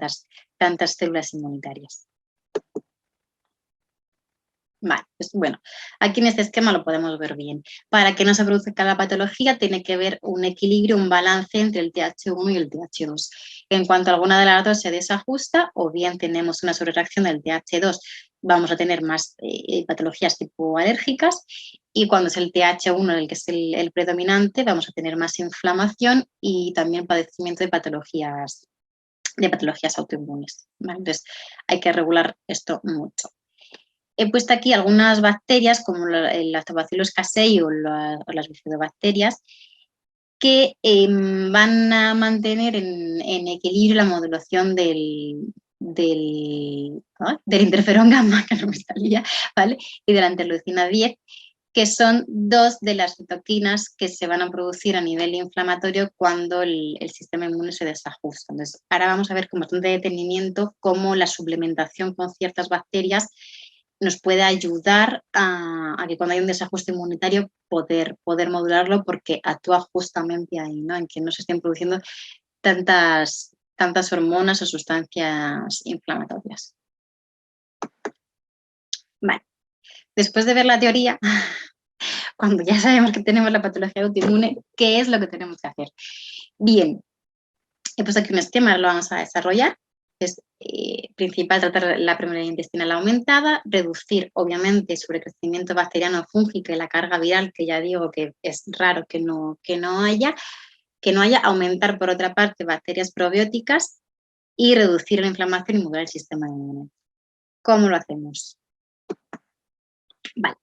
A: tantas células inmunitarias. Vale, pues bueno, aquí en este esquema lo podemos ver bien. Para que no se produzca la patología tiene que haber un equilibrio, un balance entre el TH1 y el TH2. En cuanto a alguna de las dos se desajusta o bien tenemos una sobrereacción del TH2, vamos a tener más patologías tipo alérgicas, y cuando es el TH1 el que es el predominante vamos a tener más inflamación y también padecimiento de patologías autoinmunes, ¿vale? Entonces hay que regular esto mucho. He puesto aquí algunas bacterias como el Lactobacillus casei o las bifidobacterias que van a mantener en equilibrio la modulación del interferón gamma, que no me salía, ¿vale? Y de la interleucina 10, que son dos de las citoquinas que se van a producir a nivel inflamatorio cuando el sistema inmune se desajusta. Entonces, ahora vamos a ver con bastante detenimiento cómo la suplementación con ciertas bacterias nos puede ayudar a que cuando hay un desajuste inmunitario poder modularlo, porque actúa justamente ahí, ¿no? En que no se estén produciendo tantas hormonas o sustancias inflamatorias. Vale. Después de ver la teoría, cuando ya sabemos que tenemos la patología autoinmune, ¿qué es lo que tenemos que hacer? Bien, he puesto aquí un esquema, lo vamos a desarrollar. Es principal tratar la permeabilidad intestinal aumentada, reducir obviamente el sobrecrecimiento bacteriano fúngico y la carga viral, que ya digo que es raro que no haya, aumentar por otra parte bacterias probióticas y reducir la inflamación y modular el sistema inmune. ¿Cómo lo hacemos? Vale.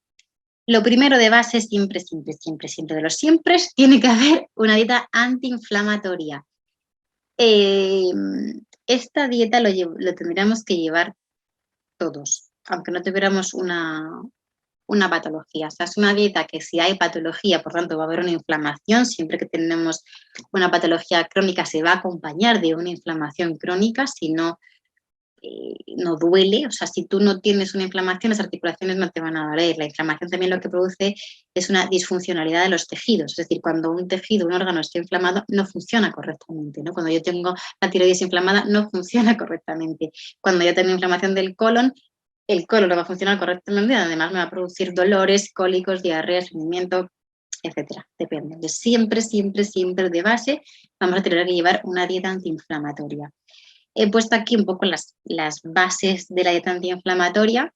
A: Lo primero de base, siempre de los siempre, tiene que haber una dieta antiinflamatoria. Esta dieta lo tendríamos que llevar todos, aunque no tuviéramos una patología. O sea, es una dieta que si hay patología, por tanto va a haber una inflamación, siempre que tenemos una patología crónica se va a acompañar de una inflamación crónica, si no, no duele. O sea, si tú no tienes una inflamación, las articulaciones no te van a doler. La inflamación también lo que produce es una disfuncionalidad de los tejidos. Es decir, cuando un tejido, un órgano está inflamado, no funciona correctamente, ¿no? Cuando yo tengo la tiroides inflamada, no funciona correctamente. Cuando yo tengo inflamación del colon, el colon no va a funcionar correctamente, además me va a producir dolores, cólicos, diarrea, estreñimiento, etcétera. Depende. De siempre de base vamos a tener que llevar una dieta antiinflamatoria. He puesto aquí un poco las bases de la dieta antiinflamatoria.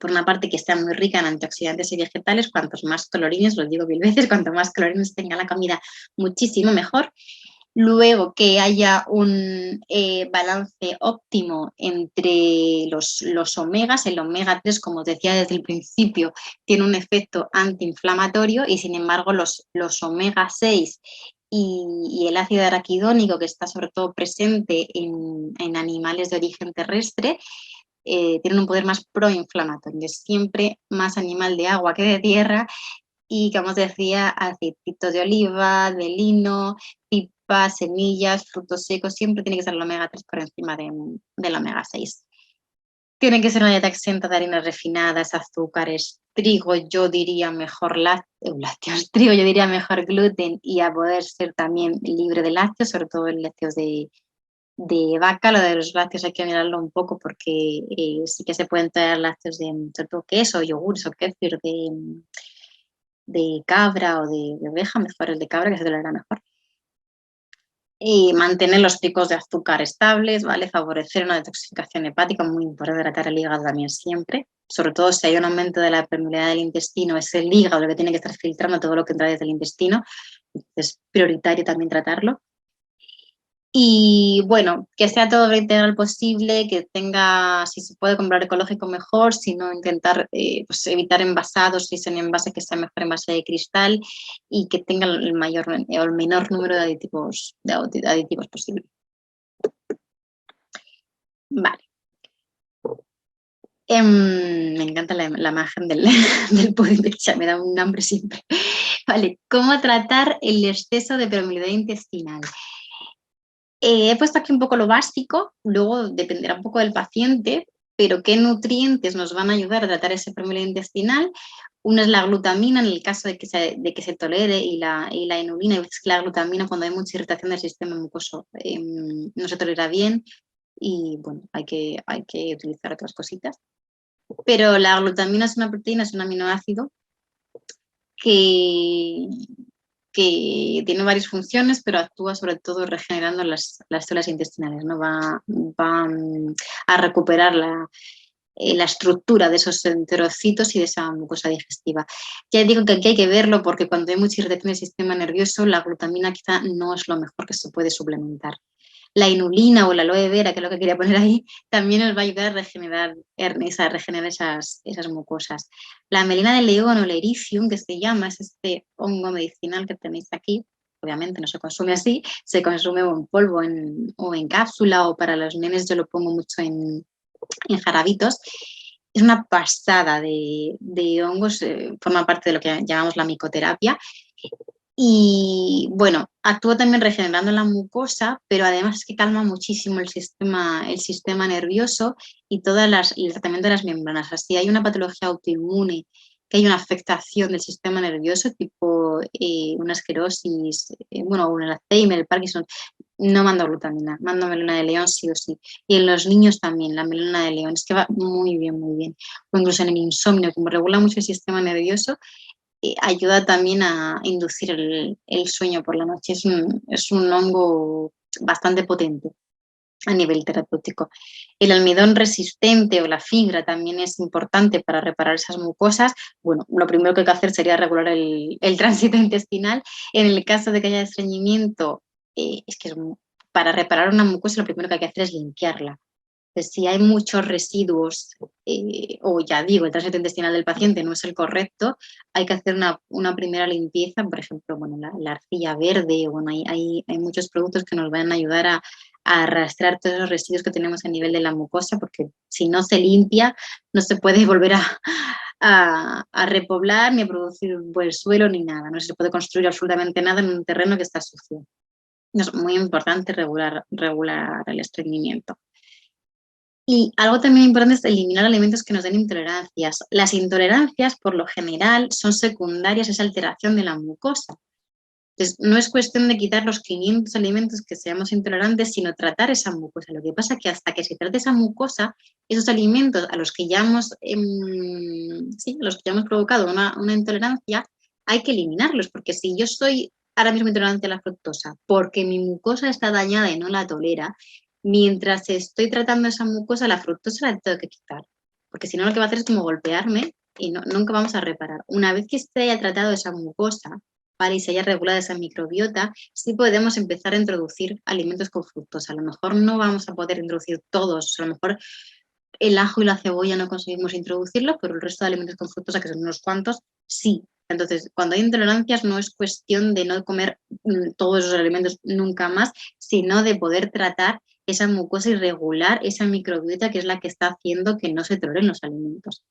A: Por una parte, que está muy rica en antioxidantes y vegetales, cuantos más colorines, lo digo mil veces, cuanto más colorines tenga la comida, muchísimo mejor. Luego, que haya un balance óptimo entre los omegas. El omega 3, como decía desde el principio, tiene un efecto antiinflamatorio y, sin embargo, los omega 6 y el ácido araquidónico, que está sobre todo presente en animales de origen terrestre, tienen un poder más proinflamatorio. Es siempre más animal de agua que de tierra. Y, como os decía, aceititos de oliva, de lino, pipas, semillas, frutos secos, siempre tiene que ser el omega 3 por encima del omega 6. Tiene que ser una dieta exenta de harinas refinadas, azúcares, trigo, yo diría mejor lácteos, trigo, yo diría mejor gluten, y a poder ser también libre de lácteos, sobre todo en lácteos de vaca. Lo de los lácteos hay que mirarlo un poco, porque sí que se pueden traer lácteos de, sobre todo, queso, yogures o kéfir de cabra o de oveja, mejor el de cabra, que se tolerará mejor. Y mantener los picos de azúcar estables, ¿vale? Favorecer una detoxificación hepática, muy importante, tratar el hígado también siempre. Sobre todo si hay un aumento de la permeabilidad del intestino, es el hígado lo que tiene que estar filtrando todo lo que entra desde el intestino. Es prioritario también tratarlo. Y bueno, que sea todo lo integral posible, que tenga, si se puede comprar ecológico mejor, si no, intentar pues evitar envasados, si es en envase, que sea mejor envase de cristal, y que tenga el mayor o el menor número de aditivos posible. Vale. Me encanta la imagen del, del pudding de chá, me da un hambre siempre. Vale, ¿cómo tratar el exceso de permeabilidad intestinal? He puesto aquí un poco lo básico, luego dependerá un poco del paciente, pero qué nutrientes nos van a ayudar a tratar ese permeabilidad intestinal. Una es la glutamina, en el caso de que se tolere, y la inulina. Es que la glutamina, cuando hay mucha irritación del sistema mucoso, no se tolera bien, y bueno, hay que utilizar otras cositas. Pero la glutamina es una proteína, es un aminoácido que, que tiene varias funciones, pero actúa sobre todo regenerando las células intestinales, ¿no? Va a recuperar la estructura de esos enterocitos y de esa mucosa digestiva. Ya digo que aquí hay que verlo porque cuando hay mucha irritación del sistema nervioso, la glutamina quizá no es lo mejor que se puede suplementar. La inulina o la aloe vera, que es lo que quería poner ahí, también nos va a ayudar a regenerar, esas mucosas. La melena de león o la ericium, que se llama, es este hongo medicinal que tenéis aquí. Obviamente no se consume así, se consume o en polvo o en cápsula, o para los nenes yo lo pongo mucho en jarabitos. Es una pasada de hongos, forma parte de lo que llamamos la micoterapia. Y bueno, actúa también regenerando la mucosa, pero además es que calma muchísimo el sistema nervioso y el tratamiento de las membranas. Así hay una patología autoinmune, que hay una afectación del sistema nervioso, tipo una esclerosis, bueno, un Alzheimer, el Parkinson, no mando glutamina, mando melena de león sí o sí. Y en los niños también, la melena de león, es que va muy bien, muy bien. O incluso en el insomnio, como regula mucho el sistema nervioso, ayuda también a inducir el sueño por la noche. Es un hongo bastante potente a nivel terapéutico. El almidón resistente o la fibra también es importante para reparar esas mucosas. Bueno, lo primero que hay que hacer sería regular el tránsito intestinal. En el caso de que haya estreñimiento, es que para reparar una mucosa lo primero que hay que hacer es limpiarla. Pues si hay muchos residuos, o ya digo, el tránsito intestinal del paciente no es el correcto, hay que hacer una primera limpieza, por ejemplo, bueno, la arcilla verde, bueno, hay muchos productos que nos van a ayudar a arrastrar todos los residuos que tenemos a nivel de la mucosa, porque si no se limpia, no se puede volver a repoblar ni a producir buen suelo ni nada, no se puede construir absolutamente nada en un terreno que está sucio. Es muy importante regular el estreñimiento. Y algo también importante es eliminar alimentos que nos den intolerancias. Las intolerancias, por lo general, son secundarias a esa alteración de la mucosa. Entonces, no es cuestión de quitar los 500 alimentos que seamos intolerantes, sino tratar esa mucosa. Lo que pasa es que hasta que se trate esa mucosa, esos alimentos a los que ya hemos provocado una intolerancia, hay que eliminarlos, porque si yo soy ahora mismo intolerante a la fructosa porque mi mucosa está dañada y no la tolera, mientras estoy tratando esa mucosa, la fructosa la tengo que quitar, porque si no lo que va a hacer es como golpearme y nunca vamos a reparar. Una vez que se haya tratado esa mucosa, ¿vale? Y se haya regulado esa microbiota, sí podemos empezar a introducir alimentos con fructosa. A lo mejor no vamos a poder introducir todos, a lo mejor el ajo y la cebolla no conseguimos introducirlo, pero el resto de alimentos con fructosa, que son unos cuantos, sí. Entonces, cuando hay intolerancias no es cuestión de no comer todos esos alimentos nunca más, sino de poder tratar esa mucosa y regular esa microbiota que es la que está haciendo que no se toleren los alimentos.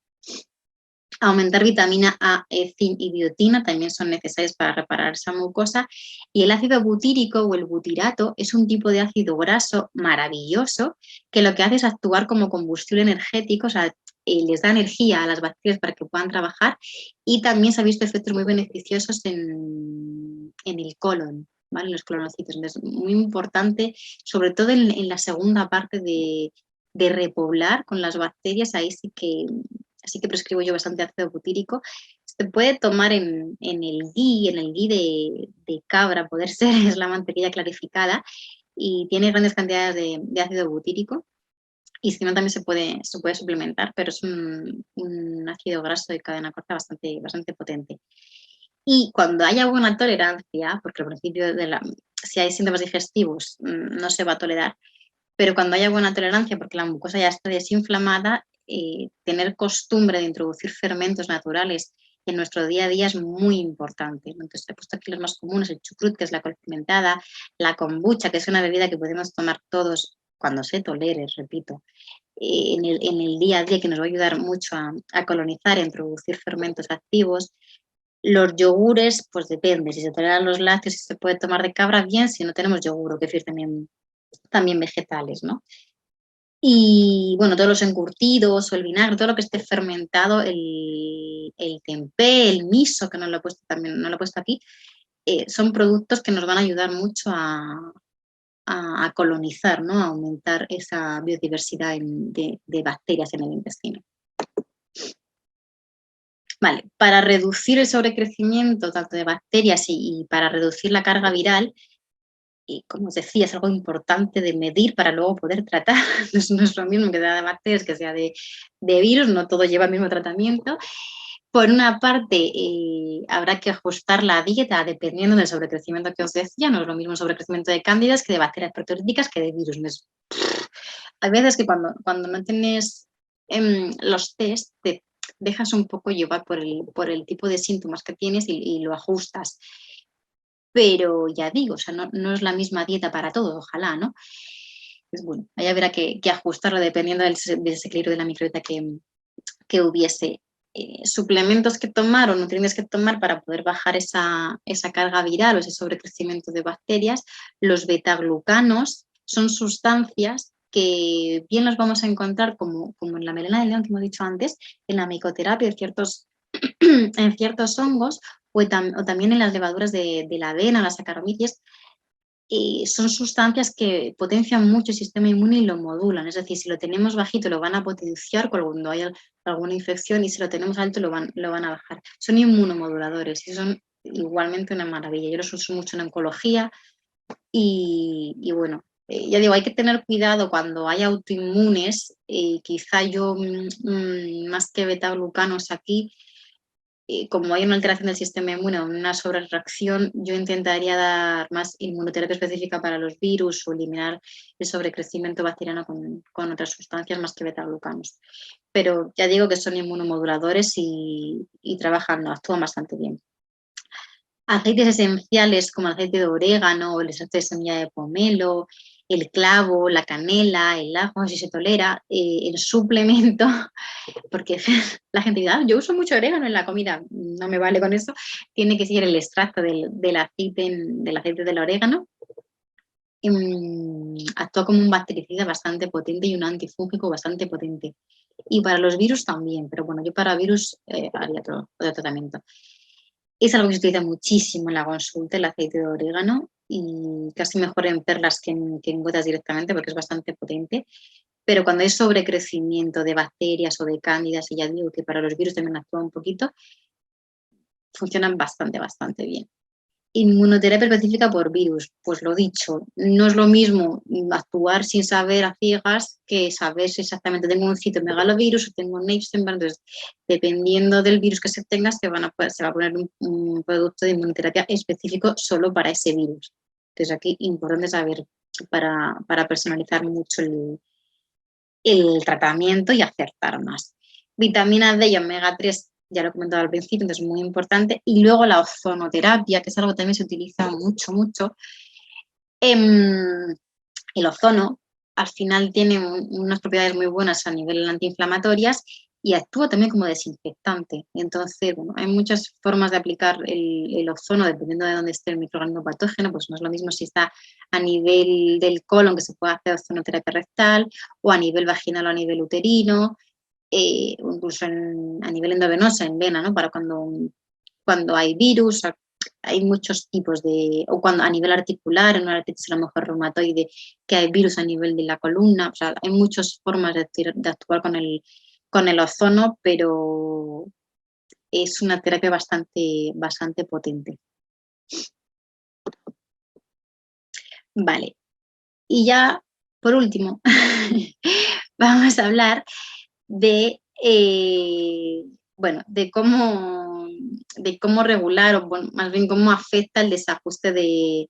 A: Aumentar vitamina A, E, zinc y biotina también son necesarias para reparar esa mucosa. Y el ácido butírico o el butirato es un tipo de ácido graso maravilloso que lo que hace es actuar como combustible energético, o sea, les da energía a las bacterias para que puedan trabajar, y también se ha visto efectos muy beneficiosos en el colon, ¿vale? En los colonocitos. Entonces, muy importante, sobre todo en la segunda parte de repoblar con las bacterias, ahí sí que prescribo yo bastante ácido butírico. Se puede tomar en el ghee de cabra, poder ser, es la mantequilla clarificada, y tiene grandes cantidades de ácido butírico. Y si no, también se puede suplementar, pero es un ácido graso de cadena corta bastante potente. Y cuando haya buena tolerancia, porque al principio si hay síntomas digestivos no se va a tolerar, pero cuando haya buena tolerancia, porque la mucosa ya está desinflamada, tener costumbre de introducir fermentos naturales en nuestro día a día es muy importante. Entonces, he puesto aquí los más comunes: el chucrut, que es la col fermentada, la kombucha, que es una bebida que podemos tomar todos cuando se tolere, repito, en el día a día, que nos va a ayudar mucho a colonizar, a introducir fermentos activos. Los yogures, pues depende, si se toleran los lácteos, si se puede tomar de cabra, bien; si no, tenemos yogur o kefir también vegetales, ¿no? Y bueno, todos los encurtidos o el vinagre, todo lo que esté fermentado, el tempeh, el miso, que no lo he puesto también, no lo he puesto aquí, son productos que nos van a ayudar mucho a colonizar, ¿no? A aumentar esa biodiversidad de bacterias en el intestino. Vale, para reducir el sobrecrecimiento tanto de bacterias y para reducir la carga viral, y como os decía, es algo importante de medir para luego poder tratar. No es lo mismo que sea de bacterias que sea de virus, no todo lleva el mismo tratamiento. Por una parte, habrá que ajustar la dieta dependiendo del sobrecrecimiento que os decía. No es lo mismo sobrecrecimiento de cándidas que de bacterias proteolíticas que de virus. Hay veces que cuando no tienes los test, te dejas un poco llevar por el tipo de síntomas que tienes y lo ajustas. Pero ya digo, o sea, no es la misma dieta para todo, ojalá, ¿no? Pues bueno, ahí habrá que ajustarlo dependiendo del desequilibrio de la microbiota que hubiese. Suplementos que tomar o nutrientes que tomar para poder bajar esa carga viral o ese sobrecrecimiento de bacterias. Los betaglucanos son sustancias que bien los vamos a encontrar como en la melena de león que hemos dicho antes, en la micoterapia en ciertos hongos o también en las levaduras de la avena, las Saccharomyces. Son sustancias que potencian mucho el sistema inmune y lo modulan. Es decir, si lo tenemos bajito lo van a potenciar cuando haya alguna infección y si lo tenemos alto lo van a bajar. Son inmunomoduladores y son igualmente una maravilla. Yo los uso mucho en oncología y bueno, ya digo, hay que tener cuidado cuando hay autoinmunes. Quizá yo, más que betaglucanos aquí, como hay una alteración del sistema inmune o una sobrereacción, yo intentaría dar más inmunoterapia específica para los virus o eliminar el sobrecrecimiento bacteriano con otras sustancias más que betaglucanos. Pero ya digo que son inmunomoduladores y trabajan, actúan bastante bien. Aceites esenciales como el aceite de orégano o el aceite de semilla de pomelo, el clavo, la canela, el ajo, si se tolera, el suplemento porque la gente dice, yo uso mucho orégano en la comida, no me vale con eso, tiene que ser el extracto del aceite del orégano. Actúa como un bactericida bastante potente y un antifúngico bastante potente. Y para los virus también, pero bueno, yo para virus haría otro tratamiento. Es algo que se utiliza muchísimo en la consulta, el aceite de orégano, y casi mejor en perlas que en gotas directamente porque es bastante potente. Pero cuando hay sobrecrecimiento de bacterias o de cándidas, y ya digo que para los virus también actúa un poquito, funcionan bastante bien. Inmunoterapia específica por virus, pues lo dicho, no es lo mismo actuar sin saber a ciegas que saber si exactamente tengo un citomegalovirus o tengo un Epstein-Barr. Entonces, dependiendo del virus que se tenga, se va a poner un producto de inmunoterapia específico solo para ese virus. Entonces, aquí importante saber para personalizar mucho el tratamiento y acertar más. Vitamina D y omega 3 ya lo he comentado al principio, entonces es muy importante. Y luego la ozonoterapia, que es algo que también se utiliza mucho. El ozono al final tiene unas propiedades muy buenas a nivel antiinflamatorias y actúa también como desinfectante. Entonces, bueno, hay muchas formas de aplicar el ozono dependiendo de dónde esté el microorganismo patógeno, pues no es lo mismo si está a nivel del colon, que se puede hacer ozonoterapia rectal, o a nivel vaginal o a nivel uterino, o incluso a nivel endovenoso, en vena, ¿no? Para cuando hay virus, hay muchos tipos o cuando a nivel articular, en una artritis a lo mejor reumatoide, que hay virus a nivel de la columna, o sea, hay muchas formas de actuar con el ozono, pero es una terapia bastante potente. Vale, y ya, por último, vamos a hablar de, bueno, de cómo regular, o bueno, más bien cómo afecta el desajuste de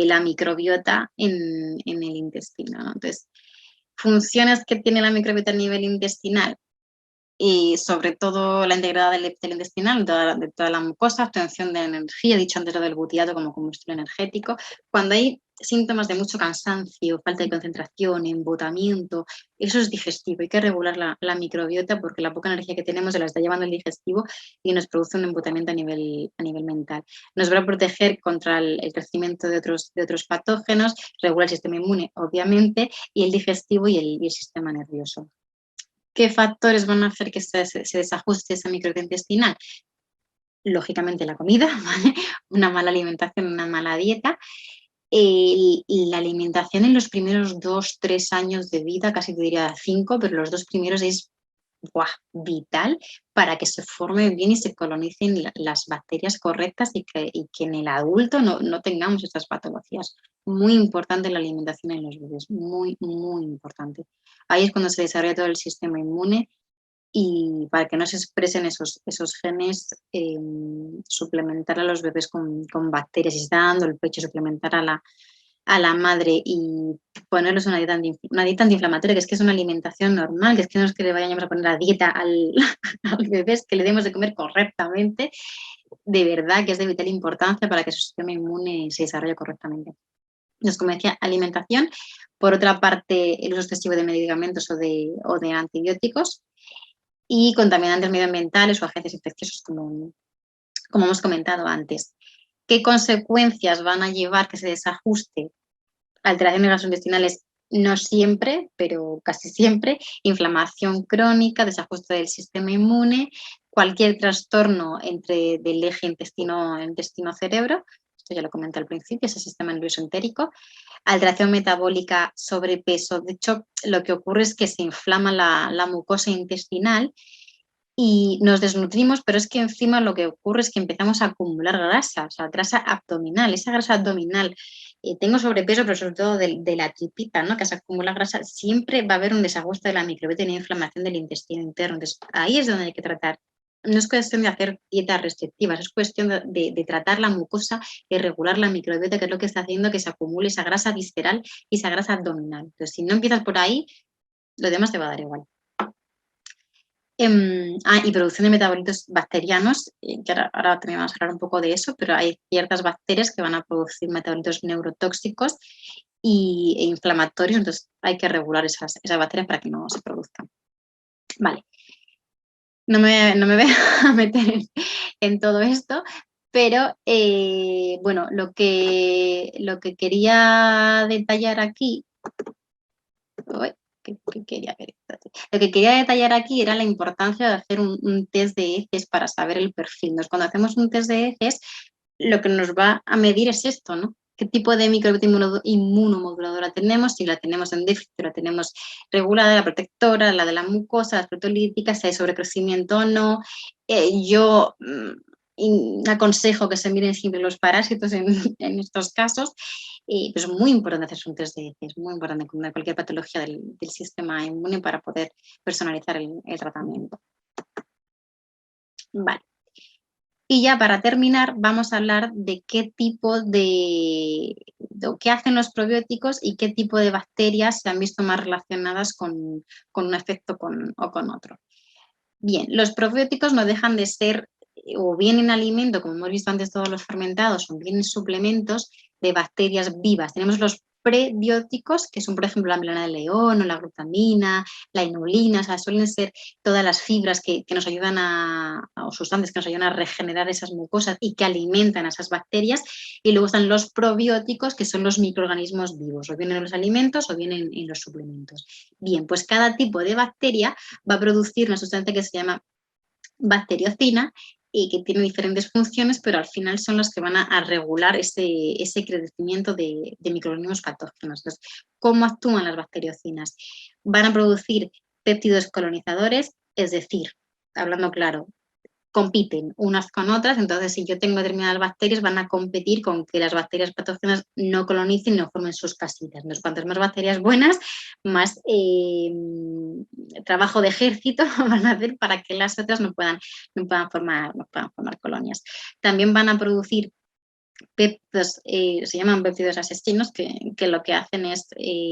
A: la microbiota en el intestino, ¿no? Entonces, funciones que tiene la microbiota a nivel intestinal, y sobre todo la integridad del epitelio intestinal, de toda la mucosa, obtención de energía, dicho antes lo del butiato como combustible energético. Cuando hay síntomas de mucho cansancio, falta de concentración, embotamiento, eso es digestivo. Hay que regular la microbiota porque la poca energía que tenemos se la está llevando el digestivo y nos produce un embotamiento a nivel mental. Nos va a proteger contra el crecimiento de otros patógenos, regula el sistema inmune, obviamente, y el digestivo y el sistema nervioso. ¿Qué factores van a hacer que se desajuste esa microbiota intestinal? Lógicamente la comida, ¿vale? Una mala alimentación, una mala dieta. Y la alimentación en los primeros 2, 3 años de vida, casi te diría 5, pero los 2 primeros es ¡buah!, vital para que se formen bien y se colonicen las bacterias correctas y que en el adulto no tengamos estas patologías. Muy importante la alimentación en los bebés, muy, muy importante. Ahí es cuando se desarrolla todo el sistema inmune y para que no se expresen esos genes, suplementar a los bebés con bacterias. Si se está dando el pecho, suplementar a la madre y ponerles una dieta antiinflamatoria, que es una alimentación normal, que no es que le vayamos a poner a dieta al, al bebé, es que le demos de comer correctamente, de verdad que es de vital importancia para que su sistema inmune se desarrolle correctamente. Entonces, como decía, alimentación. Por otra parte, el uso excesivo de medicamentos o de antibióticos y contaminantes medioambientales o agentes infecciosos, como hemos comentado antes. ¿Qué consecuencias van a llevar que se desajuste? Alteraciones gastrointestinales, no siempre, pero casi siempre, inflamación crónica, desajuste del sistema inmune, cualquier trastorno del eje intestino-cerebro, esto ya lo comenté al principio, ese sistema nervioso entérico, alteración metabólica, sobrepeso. De hecho, lo que ocurre es que se inflama la mucosa intestinal y nos desnutrimos, pero es que encima lo que ocurre es que empezamos a acumular grasa, o sea, grasa abdominal. Esa grasa abdominal, tengo sobrepeso, pero sobre todo de la tripita, ¿no?, que se acumula grasa, siempre va a haber un desajuste de la microbiota y una inflamación del intestino interno. Entonces, ahí es donde hay que tratar. No es cuestión de hacer dietas restrictivas, es cuestión de tratar la mucosa y regular la microbiota, que es lo que está haciendo que se acumule esa grasa visceral y esa grasa abdominal. Entonces, si no empiezas por ahí, lo demás te va a dar igual. Y producción de metabolitos bacterianos, que ahora también vamos a hablar un poco de eso, pero hay ciertas bacterias que van a producir metabolitos neurotóxicos e inflamatorios, entonces hay que regular esas bacterias para que no se produzcan. Vale, no me voy a meter en todo esto, pero bueno, lo que quería detallar aquí. Uy, ¿qué quería ver? Lo que quería detallar aquí era la importancia de hacer un test de heces para saber el perfil. Entonces, cuando hacemos un test de heces, lo que nos va a medir es esto, ¿no? ¿Qué tipo de microbiota inmunomoduladora tenemos? Si la tenemos en déficit, la tenemos regulada, la protectora, la de la mucosa, las proteolíticas, si hay sobrecrecimiento o no. Yo aconsejo que se miren siempre los parásitos en estos casos. Pues es muy importante hacerse un test de heces, muy importante con cualquier patología del sistema inmune para poder personalizar el tratamiento. Vale. Y ya para terminar, vamos a hablar de qué tipo qué hacen los probióticos y qué tipo de bacterias se han visto más relacionadas con un efecto o con otro. Bien, los probióticos no dejan de ser o bien en alimento, como hemos visto antes todos los fermentados, o bien en suplementos de bacterias vivas. Tenemos los prebióticos, que son, por ejemplo, la melena de león o la glutamina, la inulina, o sea, suelen ser todas las fibras que nos ayudan o sustancias que nos ayudan a regenerar esas mucosas y que alimentan a esas bacterias. Y luego están los probióticos, que son los microorganismos vivos, o bien en los alimentos o bien en los suplementos. Bien, pues cada tipo de bacteria va a producir una sustancia que se llama bacteriocina y que tiene diferentes funciones, pero al final son las que van a regular ese crecimiento de microorganismos patógenos. Entonces, ¿cómo actúan las bacteriocinas? Van a producir péptidos colonizadores, es decir, hablando claro, compiten unas con otras, entonces si yo tengo determinadas bacterias van a competir con que las bacterias patógenas no colonicen y no formen sus casitas. Entonces, cuantas más bacterias buenas, más trabajo de ejército van a hacer para que las otras no puedan formar colonias. También van a producir péptidos, se llaman péptidos asesinos, que lo que hacen es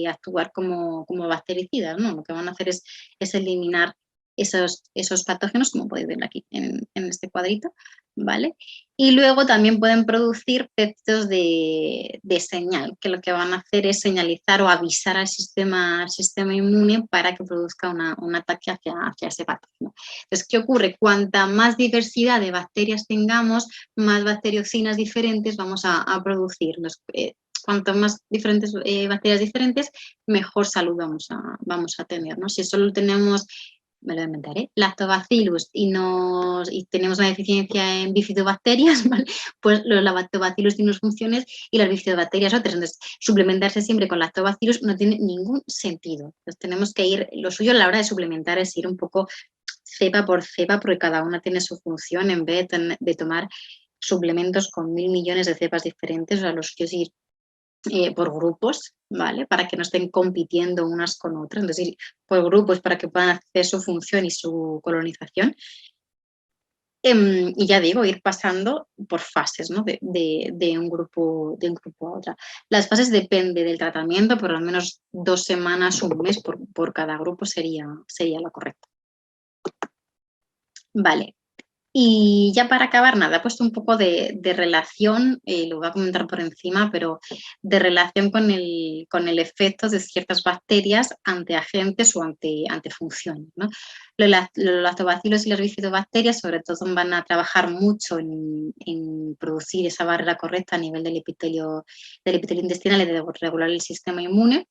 A: actuar como bactericidas, ¿no? Lo que van a hacer es eliminar esos patógenos, como podéis ver aquí en este cuadrito, ¿vale? Y luego también pueden producir péptidos de señal, que lo que van a hacer es señalizar o avisar al sistema inmune para que produzca un ataque hacia ese patógeno. Entonces, ¿qué ocurre? Cuanta más diversidad de bacterias tengamos, más bacteriocinas diferentes vamos a producir. Cuanto más diferentes bacterias diferentes, mejor salud vamos a tener, ¿no? Si solo tenemos, me lo inventaré, lactobacillus y tenemos una deficiencia en bifidobacterias, ¿vale? Pues los lactobacillus tienen unas funciones y las bifidobacterias otras. Entonces, suplementarse siempre con lactobacillus no tiene ningún sentido. Entonces, tenemos que lo suyo a la hora de suplementar es ir un poco cepa por cepa, porque cada una tiene su función, en vez de tomar suplementos con 1000 millones de cepas diferentes, a los que ir por grupos, ¿vale? Para que no estén compitiendo unas con otras, es decir, por grupos para que puedan hacer su función y su colonización. Y ya digo, ir pasando por fases, ¿no? de un grupo a otro. Las fases depende del tratamiento, por lo menos 2 semanas, un mes por cada grupo sería lo correcto. Vale. Y ya para acabar, nada, he puesto un poco de relación, lo voy a comentar por encima, pero de relación con el efecto de ciertas bacterias ante agentes o ante funciones, ¿no? Los lactobacilos y las bifidobacterias sobre todo van a trabajar mucho en producir esa barrera correcta a nivel del epitelio intestinal y de regular el sistema inmune.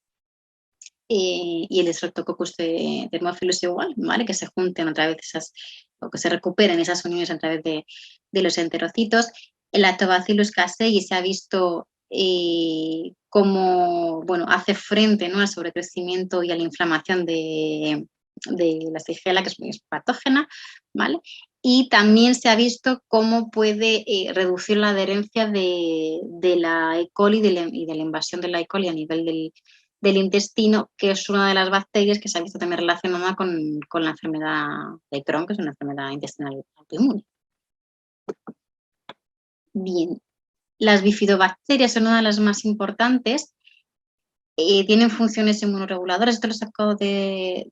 A: Y el Streptococcus thermophilus igual, ¿vale? Que se junten a través de esas, o que se recuperen esas uniones a través de los enterocitos. El Lactobacillus casei se ha visto cómo, bueno, hace frente, ¿no?, al sobrecrecimiento y a la inflamación de la Shigella, que es patógena, ¿vale? Y también se ha visto cómo puede reducir la adherencia de la E. coli y de la invasión de la E. coli a nivel del intestino, que es una de las bacterias que se ha visto también relacionada con la enfermedad de Crohn, que es una enfermedad intestinal autoinmune. Bien, las bifidobacterias son una de las más importantes. Tienen funciones inmunoreguladoras. Esto lo he sacado de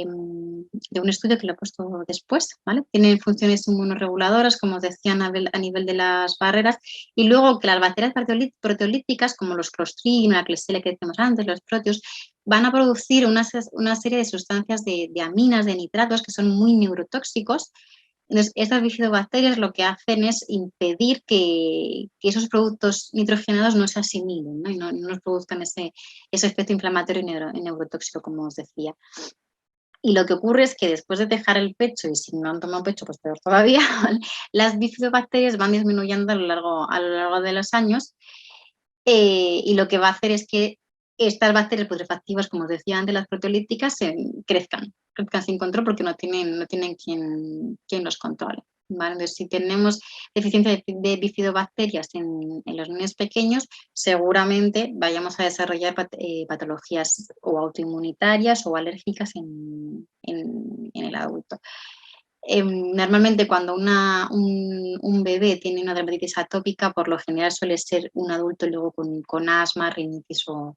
A: un estudio que lo he puesto después, ¿vale? Tienen funciones inmunoreguladoras, como os decía, a nivel de las barreras, y luego que las bacterias proteolíticas, como los Clostridium, la Klebsiella que decíamos antes, los proteos, van a producir una serie de sustancias de aminas, de nitratos, que son muy neurotóxicos. Entonces, estas bifidobacterias lo que hacen es impedir que esos productos nitrogenados no se asimilen, ¿no? Y no nos produzcan ese efecto inflamatorio y neurotóxico, como os decía. Y lo que ocurre es que después de dejar el pecho, y si no han tomado pecho, pues peor todavía, las bifidobacterias van disminuyendo a lo largo de los años, y lo que va a hacer es que estas bacterias putrefactivas, como os decía antes, las proteolíticas, crezcan sin control porque no tienen quien los controle, ¿vale? Entonces, si tenemos deficiencia de bifidobacterias en los niños pequeños, seguramente vayamos a desarrollar patologías o autoinmunitarias o alérgicas en el adulto. Normalmente cuando un bebé tiene una dermatitis atópica, por lo general suele ser un adulto luego con asma, rinitis o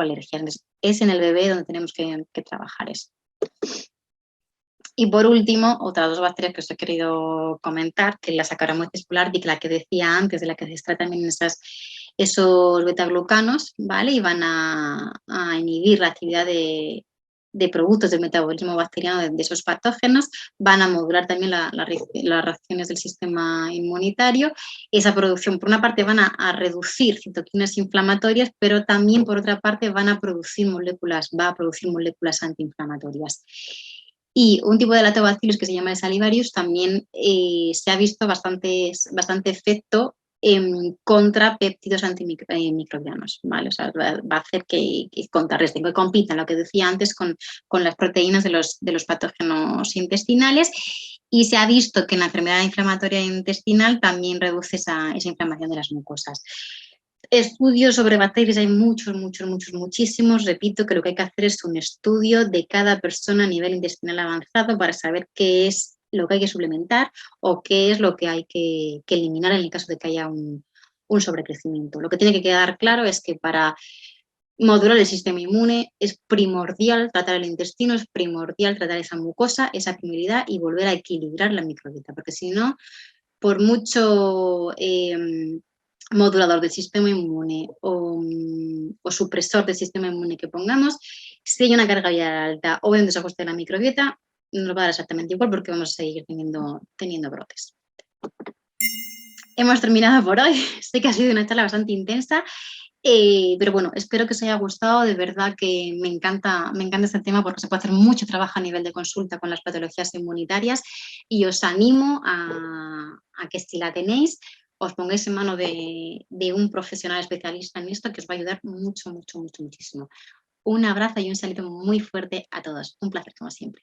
A: alergias. Entonces, es en el bebé donde tenemos que trabajar eso. Y por último, otras dos bacterias que os he querido comentar, que es la Saccharomyces boulardii, la que decía antes, de la que se extraen también esos betaglucanos, ¿vale? Y van a inhibir la actividad de productos del metabolismo bacteriano de esos patógenos, van a modular también las reacciones del sistema inmunitario. Esa producción, por una parte, van a reducir citoquinas inflamatorias, pero también, por otra parte, va a producir moléculas antiinflamatorias. Y un tipo de lactobacillus que se llama el Salivarius también se ha visto bastante efecto contra péptidos antimicrobianos, ¿vale? O sea, va a hacer que contrarresten, que compitan, lo que decía antes, con las proteínas de los patógenos intestinales, y se ha visto que en la enfermedad inflamatoria intestinal también reduce esa inflamación de las mucosas. Estudios sobre bacterias hay muchísimos. Repito que lo que hay que hacer es un estudio de cada persona a nivel intestinal avanzado para saber qué es lo que hay que suplementar o qué es lo que hay que eliminar en el caso de que haya un sobrecrecimiento. Lo que tiene que quedar claro es que para modular el sistema inmune es primordial tratar el intestino, es primordial tratar esa mucosa, esa permeabilidad y volver a equilibrar la microbiota, porque si no, por mucho modulador del sistema inmune o supresor del sistema inmune que pongamos, si hay una carga viral alta o un desajuste de la microbiota, nos va a dar exactamente igual porque vamos a seguir teniendo brotes. Hemos terminado por hoy. Sé que ha sido una charla bastante intensa, pero bueno, espero que os haya gustado. De verdad que me encanta este tema porque se puede hacer mucho trabajo a nivel de consulta con las patologías inmunitarias, y os animo a que, si la tenéis, os pongáis en mano de un profesional especialista en esto, que os va a ayudar muchísimo. Un abrazo y un saludo muy fuerte a todos. Un placer, como siempre.